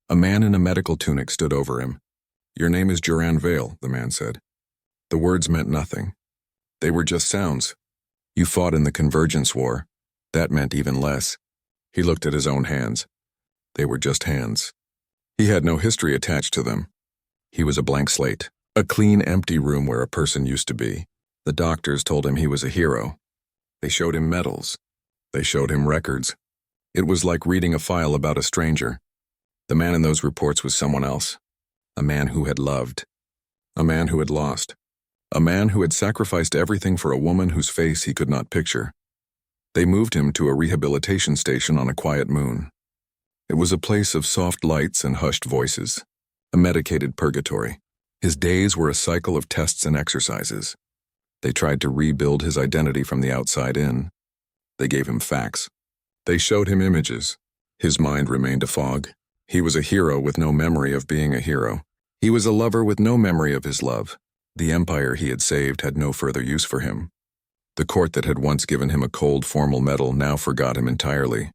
A man in a medical tunic stood over him. "Your name is Duran Vale," the man said. The words meant nothing. They were just sounds. "You fought in the Convergence War." That meant even less. He looked at his own hands. They were just hands. He had no history attached to them. He was a blank slate, a clean, empty room where a person used to be. The doctors told him he was a hero. They showed him medals. They showed him records. It was like reading a file about a stranger. The man in those reports was someone else. A man who had loved. A man who had lost. A man who had sacrificed everything for a woman whose face he could not picture. They moved him to a rehabilitation station on a quiet moon. It was a place of soft lights and hushed voices, a medicated purgatory. His days were a cycle of tests and exercises. They tried to rebuild his identity from the outside in. They gave him facts. They showed him images. His mind remained a fog. He was a hero with no memory of being a hero. He was a lover with no memory of his love. The empire he had saved had no further use for him. The court that had once given him a cold, formal medal now forgot him entirely.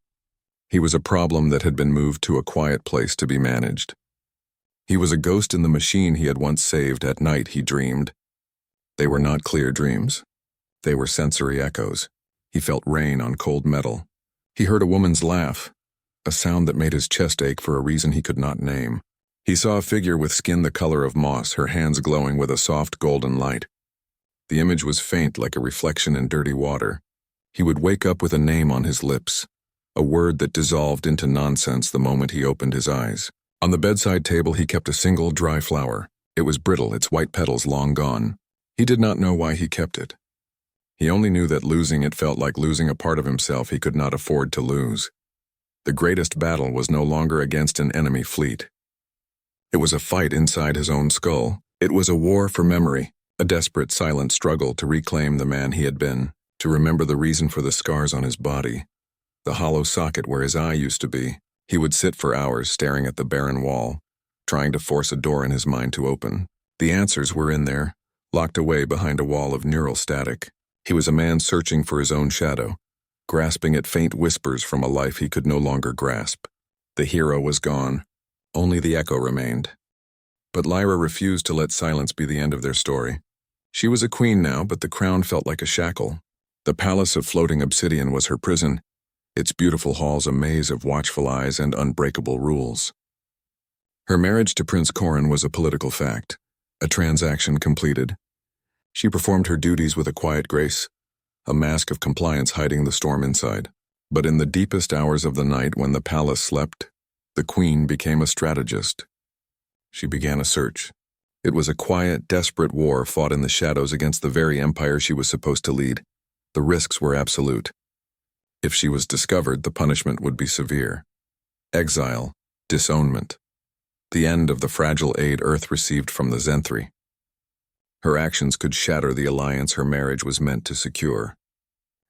He was a problem that had been moved to a quiet place to be managed. He was a ghost in the machine he had once saved. At night he dreamed. They were not clear dreams. They were sensory echoes. He felt rain on cold metal. He heard a woman's laugh, a sound that made his chest ache for a reason he could not name. He saw a figure with skin the color of moss, her hands glowing with a soft golden light. The image was faint like a reflection in dirty water. He would wake up with a name on his lips, a word that dissolved into nonsense the moment he opened his eyes. On the bedside table he kept a single dry flower. It was brittle, its white petals long gone. He did not know why he kept it. He only knew that losing it felt like losing a part of himself he could not afford to lose. The greatest battle was no longer against an enemy fleet. It was a fight inside his own skull. It was a war for memory, a desperate, silent struggle to reclaim the man he had been, to remember the reason for the scars on his body, the hollow socket where his eye used to be. He would sit for hours staring at the barren wall, trying to force a door in his mind to open. The answers were in there, locked away behind a wall of neural static. He was a man searching for his own shadow, grasping at faint whispers from a life he could no longer grasp. The hero was gone. Only the echo remained. But Lyra refused to let silence be the end of their story. She was a queen now, but the crown felt like a shackle. The palace of floating obsidian was her prison, its beautiful halls a maze of watchful eyes and unbreakable rules. Her marriage to Prince Corrin was a political fact, a transaction completed. She performed her duties with a quiet grace, a mask of compliance hiding the storm inside. But in the deepest hours of the night when the palace slept, the queen became a strategist. She began a search. It was a quiet, desperate war fought in the shadows against the very empire she was supposed to lead. The risks were absolute. If she was discovered, the punishment would be severe. Exile, disownment, the end of the fragile aid Earth received from the Zenthri. Her actions could shatter the alliance her marriage was meant to secure.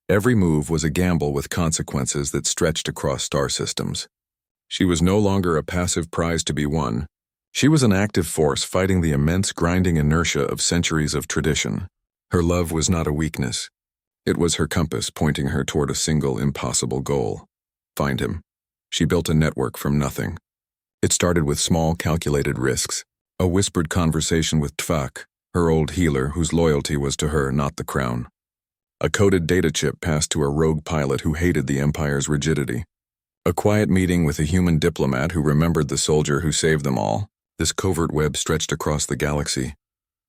Every move was a gamble with consequences that stretched across star systems. She was no longer a passive prize to be won. She was an active force fighting the immense grinding inertia of centuries of tradition. Her love was not a weakness. It was her compass pointing her toward a single impossible goal. Find him. She built a network from nothing. It started with small calculated risks. A whispered conversation with Tvak, her old healer whose loyalty was to her, not the crown. A coded data chip passed to a rogue pilot who hated the Empire's rigidity. A quiet meeting with a human diplomat who remembered the soldier who saved them all. This covert web stretched across the galaxy,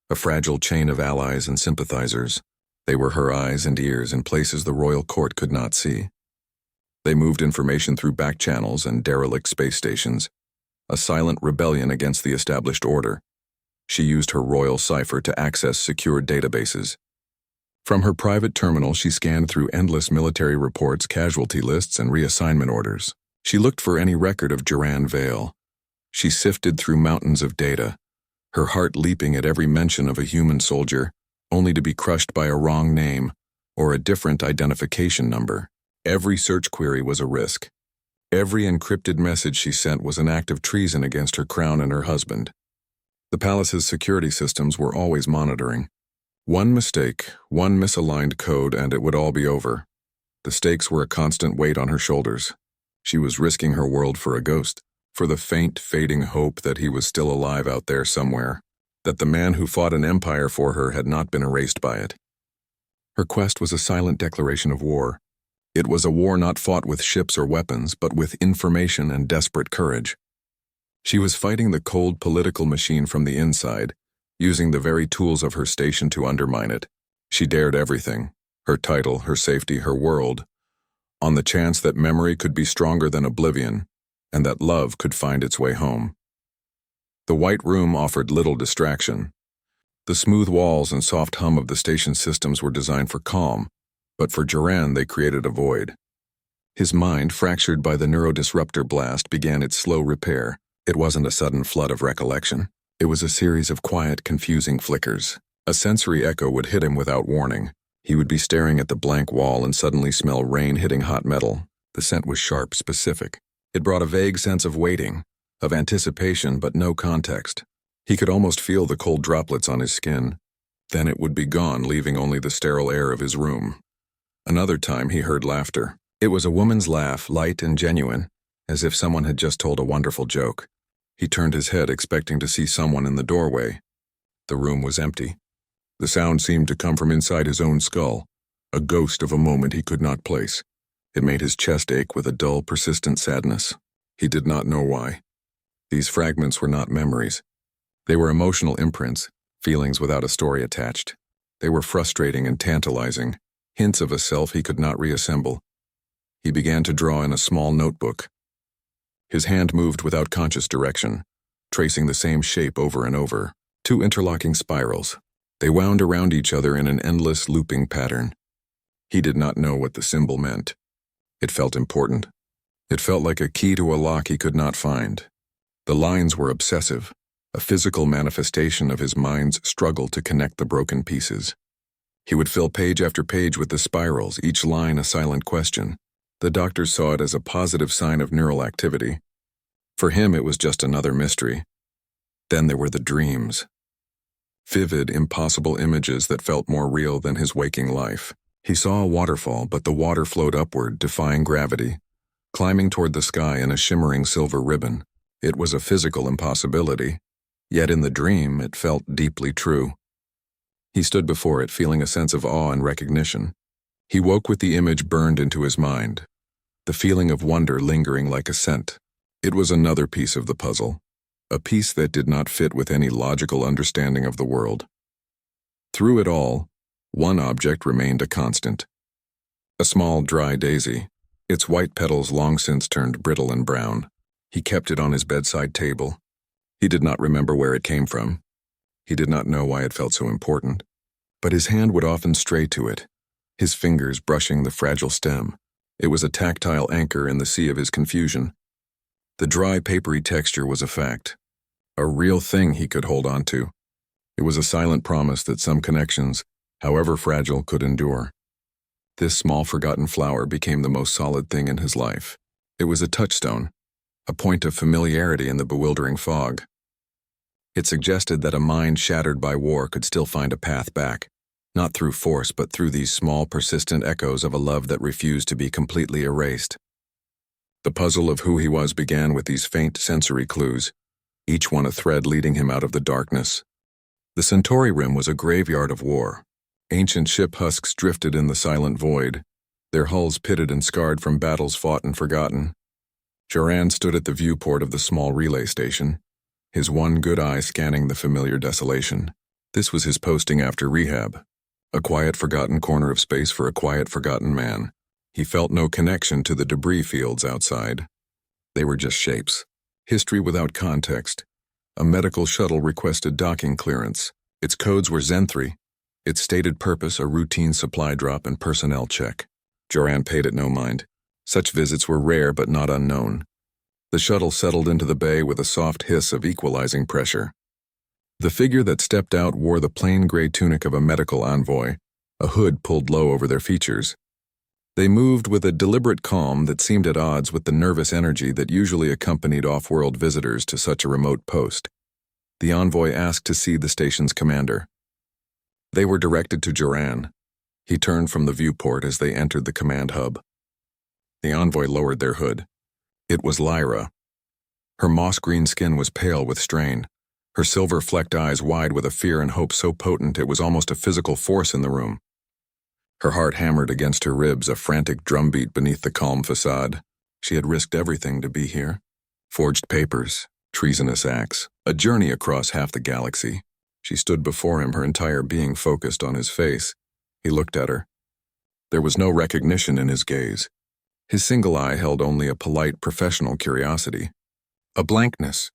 a fragile chain of allies and sympathizers. They were her eyes and ears in places the royal court could not see. They moved information through back channels and derelict space stations, a silent rebellion against the established order. She used her royal cipher to access secured databases. From her private terminal, she scanned through endless military reports, casualty lists, and reassignment orders. She looked for any record of Duran Vale. She sifted through mountains of data, her heart leaping at every mention of a human soldier, only to be crushed by a wrong name or a different identification number. Every search query was a risk. Every encrypted message she sent was an act of treason against her crown and her husband. The palace's security systems were always monitoring. One mistake, one misaligned code, and it would all be over. The stakes were a constant weight on her shoulders. She was risking her world for a ghost, for the faint, fading hope that he was still alive out there somewhere, that the man who fought an empire for her had not been erased by it. Her quest was a silent declaration of war. It was a war not fought with ships or weapons, but with information and desperate courage. She was fighting the cold political machine from the inside, using the very tools of her station to undermine it. She dared everything, her title, her safety, her world, on the chance that memory could be stronger than oblivion, and that love could find its way home. The white room offered little distraction. The smooth walls and soft hum of the station systems were designed for calm, but for Duran they created a void. His mind, fractured by the neurodisruptor blast, began its slow repair. It wasn't a sudden flood of recollection. It was a series of quiet, confusing flickers. A sensory echo would hit him without warning. He would be staring at the blank wall and suddenly smell rain hitting hot metal. The scent was sharp, specific. It brought a vague sense of waiting, of anticipation, but no context. He could almost feel the cold droplets on his skin. Then it would be gone, leaving only the sterile air of his room. Another time he heard laughter. It was a woman's laugh, light and genuine, as if someone had just told a wonderful joke. He turned his head, expecting to see someone in the doorway. The room was empty. The sound seemed to come from inside his own skull, a ghost of a moment he could not place. It made his chest ache with a dull, persistent sadness. He did not know why. These fragments were not memories. They were emotional imprints, feelings without a story attached. They were frustrating and tantalizing, hints of a self he could not reassemble. He began to draw in a small notebook. His hand moved without conscious direction, tracing the same shape over and over. Two interlocking spirals. They wound around each other in an endless, looping pattern. He did not know what the symbol meant. It felt important. It felt like a key to a lock he could not find. The lines were obsessive, a physical manifestation of his mind's struggle to connect the broken pieces. He would fill page after page with the spirals, each line a silent question. The doctors saw it as a positive sign of neural activity. For him, it was just another mystery. Then there were the dreams. Vivid, impossible images that felt more real than his waking life. He saw a waterfall, but the water flowed upward, defying gravity, climbing toward the sky in a shimmering silver ribbon. It was a physical impossibility, yet in the dream it felt deeply true. He stood before it, feeling a sense of awe and recognition. He woke with the image burned into his mind, the feeling of wonder lingering like a scent. It was another piece of the puzzle, a piece that did not fit with any logical understanding of the world. Through it all, one object remained a constant. A small, dry daisy, its white petals long since turned brittle and brown. He kept it on his bedside table. He did not remember where it came from. He did not know why it felt so important. But his hand would often stray to it, his fingers brushing the fragile stem. It was a tactile anchor in the sea of his confusion. The dry, papery texture was a fact, a real thing he could hold on to. It was a silent promise that some connections, however fragile, could endure. This small, forgotten flower became the most solid thing in his life. It was a touchstone, a point of familiarity in the bewildering fog. It suggested that a mind shattered by war could still find a path back. Not through force, but through these small, persistent echoes of a love that refused to be completely erased. The puzzle of who he was began with these faint sensory clues, each one a thread leading him out of the darkness. The Centauri Rim was a graveyard of war. Ancient ship husks drifted in the silent void, their hulls pitted and scarred from battles fought and forgotten. Duran stood at the viewport of the small relay station, his one good eye scanning the familiar desolation. This was his posting after rehab. A quiet, forgotten corner of space for a quiet, forgotten man. He felt no connection to the debris fields outside. They were just shapes. History without context. A medical shuttle requested docking clearance. Its codes were Zen3. Its stated purpose, a routine supply drop and personnel check. Joran paid it no mind. Such visits were rare but not unknown. The shuttle settled into the bay with a soft hiss of equalizing pressure. The figure that stepped out wore the plain gray tunic of a medical envoy, a hood pulled low over their features. They moved with a deliberate calm that seemed at odds with the nervous energy that usually accompanied off-world visitors to such a remote post. The envoy asked to see the station's commander. They were directed to Joran. He turned from the viewport as they entered the command hub. The envoy lowered their hood. It was Lyra. Her moss-green skin was pale with strain, her silver-flecked eyes wide with a fear and hope so potent it was almost a physical force in the room. Her heart hammered against her ribs, a frantic drumbeat beneath the calm facade. She had risked everything to be here. Forged papers, treasonous acts, a journey across half the galaxy. She stood before him, her entire being focused on his face. He looked at her. There was no recognition in his gaze. His single eye held only a polite, professional curiosity. A blankness.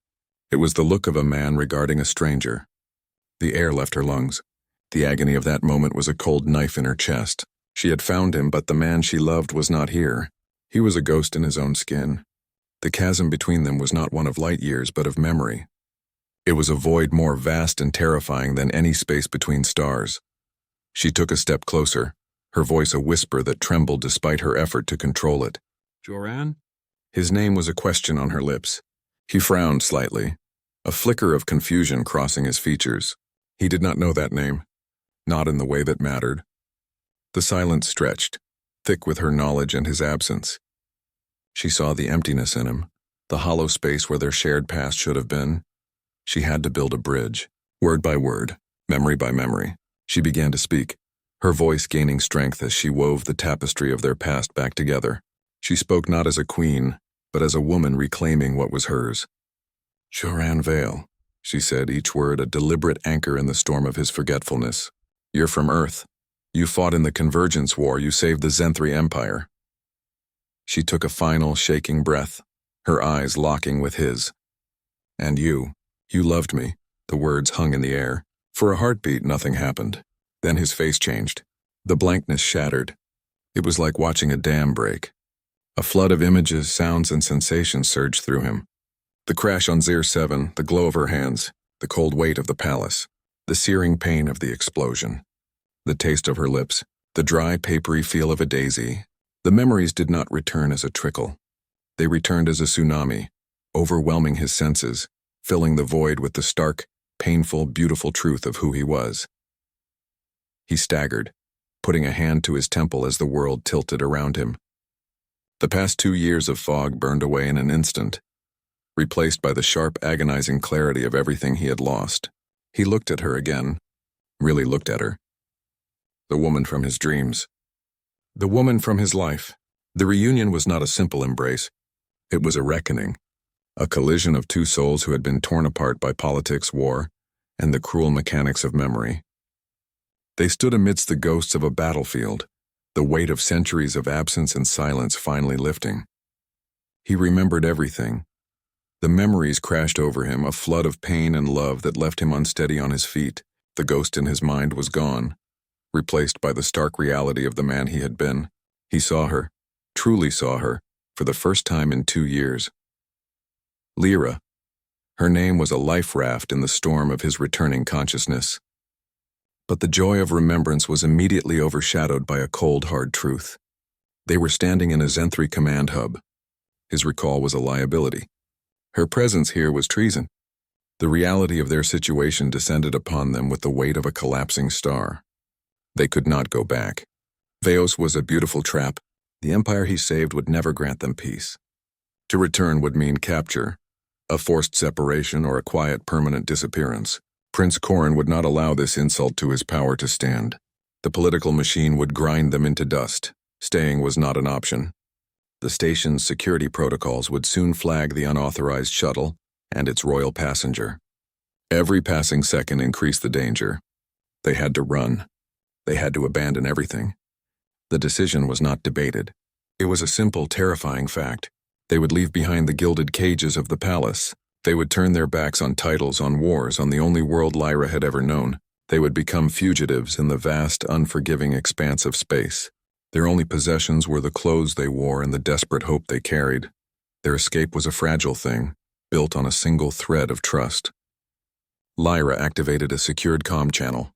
It was the look of a man regarding a stranger. The air left her lungs. The agony of that moment was a cold knife in her chest. She had found him, but the man she loved was not here. He was a ghost in his own skin. The chasm between them was not one of light years, but of memory. It was a void more vast and terrifying than any space between stars. She took a step closer, her voice a whisper that trembled despite her effort to control it. Joran? His name was a question on her lips. He frowned slightly, a flicker of confusion crossing his features. He did not know that name, not in the way that mattered. The silence stretched, thick with her knowledge and his absence. She saw the emptiness in him, the hollow space where their shared past should have been. She had to build a bridge, word by word, memory by memory. She began to speak, her voice gaining strength as she wove the tapestry of their past back together. She spoke not as a queen, but as a woman reclaiming what was hers. Joran Vale, she said, each word a deliberate anchor in the storm of his forgetfulness. You're from Earth. You fought in the Convergence War. You saved the Zen3 Empire. She took a final, shaking breath, her eyes locking with his. And you loved me. The words hung in the air. For a heartbeat, nothing happened. Then his face changed. The blankness shattered. It was like watching a dam break. A flood of images, sounds, and sensations surged through him. The crash on Zir 7, the glow of her hands, the cold weight of the palace, the searing pain of the explosion, the taste of her lips, the dry, papery feel of a daisy. The memories did not return as a trickle. They returned as a tsunami, overwhelming his senses, filling the void with the stark, painful, beautiful truth of who he was. He staggered, putting a hand to his temple as the world tilted around him. The past 2 years of fog burned away in an instant, replaced by the sharp, agonizing clarity of everything he had lost. He looked at her again, really looked at her. The woman from his dreams. The woman from his life. The reunion was not a simple embrace. It was a reckoning, a collision of two souls who had been torn apart by politics, war, and the cruel mechanics of memory. They stood amidst the ghosts of a battlefield, the weight of centuries of absence and silence finally lifting. He remembered everything. The memories crashed over him, a flood of pain and love that left him unsteady on his feet. The ghost in his mind was gone, replaced by the stark reality of the man he had been. He saw her, truly saw her, for the first time in 2 years. Lyra. Her name was a life raft in the storm of his returning consciousness. But the joy of remembrance was immediately overshadowed by a cold, hard truth. They were standing in a Zen3 command hub. His recall was a liability. Her presence here was treason. The reality of their situation descended upon them with the weight of a collapsing star. They could not go back. Veos was a beautiful trap. The empire he saved would never grant them peace. To return would mean capture, a forced separation, or a quiet, permanent disappearance. Prince Corrin would not allow this insult to his power to stand. The political machine would grind them into dust. Staying was not an option. The station's security protocols would soon flag the unauthorized shuttle and its royal passenger. Every passing second increased the danger. They had to run. They had to abandon everything. The decision was not debated. It was a simple, terrifying fact. They would leave behind the gilded cages of the palace. They would turn their backs on titles, on wars, on the only world Lyra had ever known. They would become fugitives in the vast, unforgiving expanse of space. Their only possessions were the clothes they wore and the desperate hope they carried. Their escape was a fragile thing, built on a single thread of trust. Lyra activated a secured comm channel.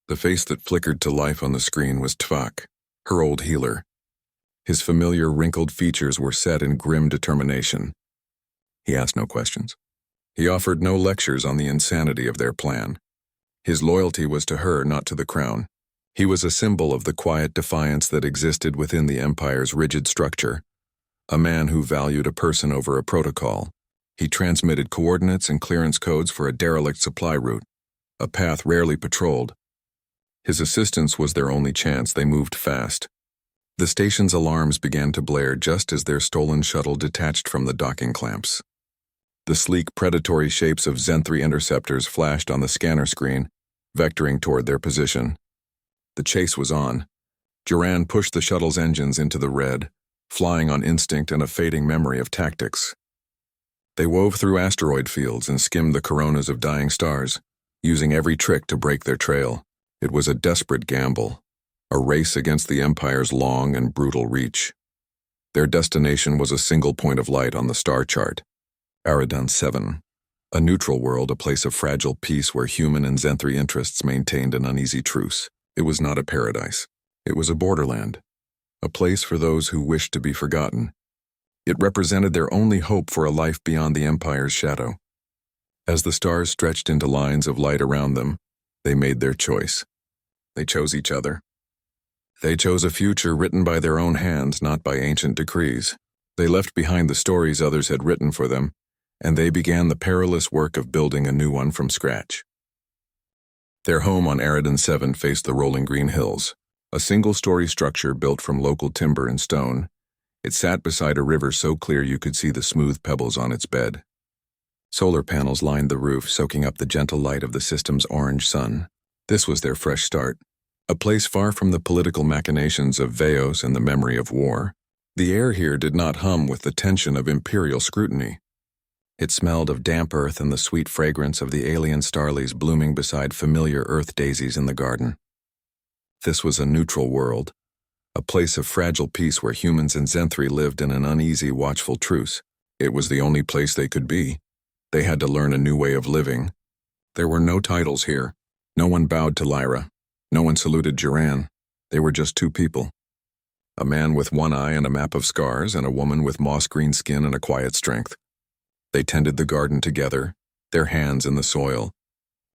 The face that flickered to life on the screen was Tvak, her old healer. His familiar wrinkled features were set in grim determination. He asked no questions. He offered no lectures on the insanity of their plan. His loyalty was to her, not to the crown. He was a symbol of the quiet defiance that existed within the Empire's rigid structure. A man who valued a person over a protocol. He transmitted coordinates and clearance codes for a derelict supply route, a path rarely patrolled. His assistance was their only chance. They moved fast. The station's alarms began to blare just as their stolen shuttle detached from the docking clamps. The sleek, predatory shapes of Zen-3 interceptors flashed on the scanner screen, vectoring toward their position. The chase was on. Duran pushed the shuttle's engines into the red, flying on instinct and a fading memory of tactics. They wove through asteroid fields and skimmed the coronas of dying stars, using every trick to break their trail. It was a desperate gamble, a race against the Empire's long and brutal reach. Their destination was a single point of light on the star chart, Aridun 7, a neutral world, a place of fragile peace where human and Zen-3 interests maintained an uneasy truce. It was not a paradise. It was a borderland, a place for those who wished to be forgotten. It represented their only hope for a life beyond the Empire's shadow. As the stars stretched into lines of light around them, they made their choice. They chose each other. They chose a future written by their own hands, not by ancient decrees. They left behind the stories others had written for them, and they began the perilous work of building a new one from scratch. Their home on Aridun 7 faced the rolling green hills, a single-story structure built from local timber and stone. It sat beside a river so clear you could see the smooth pebbles on its bed. Solar panels lined the roof, soaking up the gentle light of the system's orange sun. This was their fresh start, a place far from the political machinations of Veos and the memory of war. The air here did not hum with the tension of imperial scrutiny. It smelled of damp earth and the sweet fragrance of the alien starlies blooming beside familiar earth daisies in the garden. This was a neutral world, a place of fragile peace where humans and Zen-3 lived in an uneasy, watchful truce. It was the only place they could be. They had to learn a new way of living. There were no titles here. No one bowed to Lyra. No one saluted Duran. They were just two people. A man with one eye and a map of scars, and a woman with moss-green skin and a quiet strength. They tended the garden together, their hands in the soil.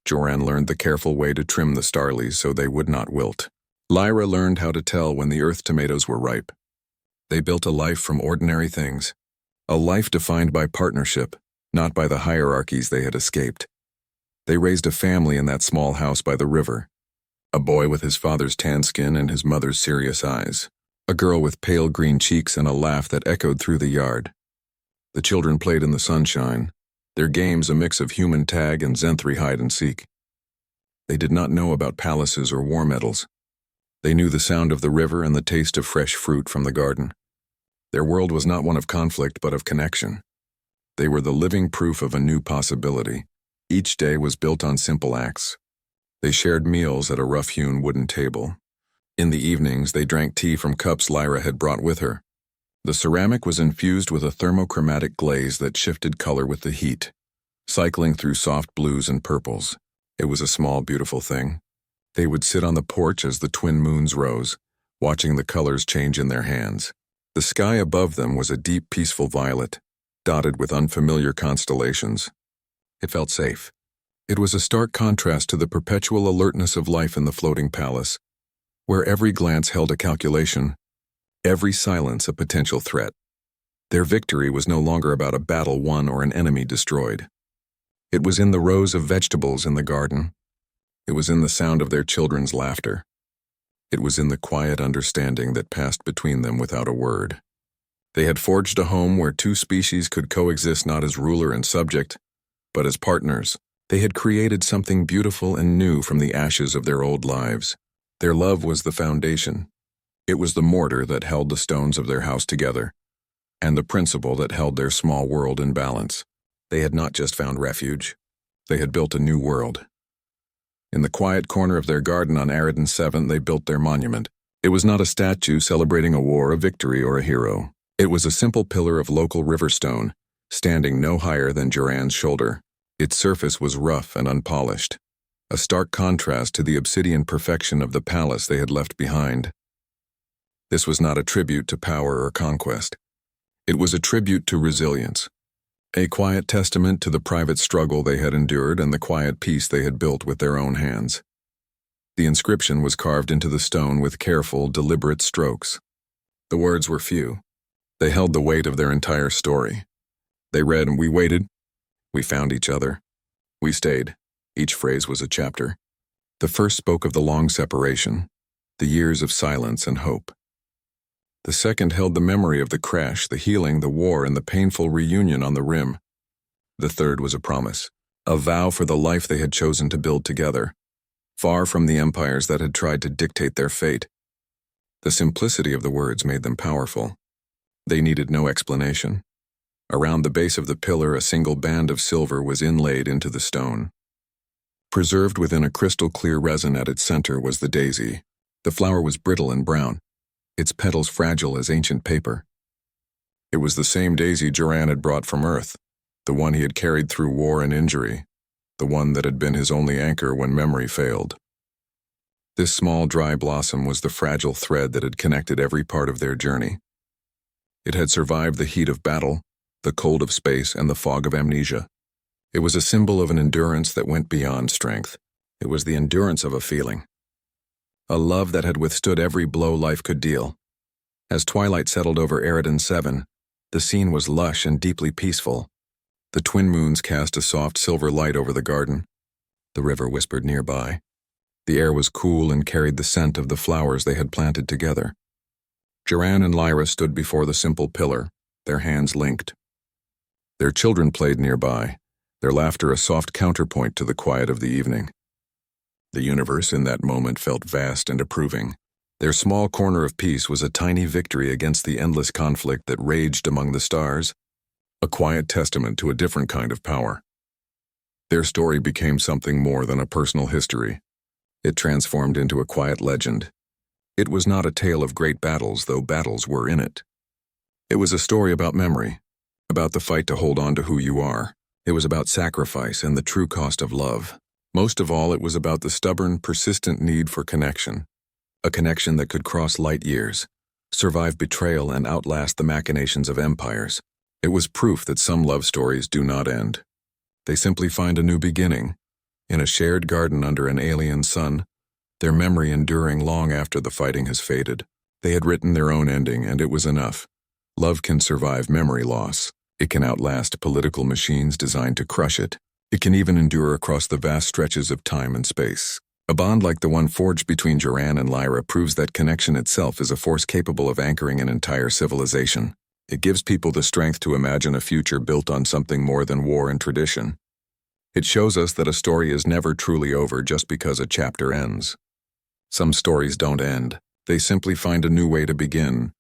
Duran learned the careful way to trim the starlies so they would not wilt. Lyra learned how to tell when the earth tomatoes were ripe. They built a life from ordinary things, a life defined by partnership, not by the hierarchies they had escaped. They raised a family in that small house by the river, a boy with his father's tan skin and his mother's serious eyes, a girl with pale green cheeks and a laugh that echoed through the yard. The children played in the sunshine, their games a mix of human tag and Zen-3 hide and seek. They did not know about palaces or war medals. They knew the sound of the river and the taste of fresh fruit from the garden. Their world was not one of conflict but of connection. They were the living proof of a new possibility. Each day was built on simple acts. They shared meals at a rough-hewn wooden table. In the evenings, they drank tea from cups Lyra had brought with her. The ceramic was infused with a thermochromatic glaze that shifted color with the heat, cycling through soft blues and purples. It was a small, beautiful thing. They would sit on the porch as the twin moons rose, watching the colors change in their hands. The sky above them was a deep, peaceful violet, dotted with unfamiliar constellations. It felt safe. It was a stark contrast to the perpetual alertness of life in the floating palace, where every glance held a calculation, every silence a potential threat. Their victory was no longer about a battle won or an enemy destroyed. It was in the rows of vegetables in the garden. It was in the sound of their children's laughter. It was in the quiet understanding that passed between them without a word. They had forged a home where two species could coexist not as ruler and subject, but as partners. They had created something beautiful and new from the ashes of their old lives. Their love was the foundation. It was the mortar that held the stones of their house together. and the principle that held their small world in balance. They had not just found refuge. They had built a new world. In the quiet corner of their garden on Aridin 7, they built their monument. It was not a statue celebrating a war, a victory, or a hero. It was a simple pillar of local river stone, standing no higher than Duran's shoulder. Its surface was rough and unpolished, a stark contrast to the obsidian perfection of the palace they had left behind. This was not a tribute to power or conquest. It was a tribute to resilience, a quiet testament to the private struggle they had endured and the quiet peace they had built with their own hands. The inscription was carved into the stone with careful, deliberate strokes. The words were few. They held the weight of their entire story. They read, "We waited. We found each other. We stayed." Each phrase was a chapter. The first spoke of the long separation, the years of silence and hope. The second held the memory of the crash, the healing, the war, and the painful reunion on the rim. The third was a promise, a vow for the life they had chosen to build together, far from the empires that had tried to dictate their fate. The simplicity of the words made them powerful. They needed no explanation. Around the base of the pillar, a single band of silver was inlaid into the stone. Preserved within a crystal-clear resin at its center was the daisy. The flower was brittle and brown, its petals fragile as ancient paper. It was the same daisy Duran had brought from Earth, the one he had carried through war and injury, the one that had been his only anchor when memory failed. This small, dry blossom was the fragile thread that had connected every part of their journey. It had survived the heat of battle, the cold of space, and the fog of amnesia. It was a symbol of an endurance that went beyond strength. It was the endurance of a feeling. A love that had withstood every blow life could deal. As twilight settled over Aridin 7, the scene was lush and deeply peaceful. The twin moons cast a soft silver light over the garden. The river whispered nearby. The air was cool and carried the scent of the flowers they had planted together. Duran and Lyra stood before the simple pillar, their hands linked. Their children played nearby, their laughter a soft counterpoint to the quiet of the evening. The universe in that moment felt vast and approving. Their small corner of peace was a tiny victory against the endless conflict that raged among the stars, a quiet testament to a different kind of power. Their story became something more than a personal history. It transformed into a quiet legend. It was not a tale of great battles, though battles were in it. It was a story about memory, about the fight to hold on to who you are. It was about sacrifice and the true cost of love. Most of all, it was about the stubborn, persistent need for connection, a connection that could cross light years, survive betrayal, and outlast the machinations of empires. It was proof that some love stories do not end. They simply find a new beginning, in a shared garden under an alien sun, their memory enduring long after the fighting has faded. They had written their own ending, and it was enough. Love can survive memory loss. It can outlast political machines designed to crush it. It can even endure across the vast stretches of time and space. A bond like the one forged between Duran and Lyra proves that connection itself is a force capable of anchoring an entire civilization. It gives people the strength to imagine a future built on something more than war and tradition. It shows us that a story is never truly over just because a chapter ends. Some stories don't end. They simply find a new way to begin,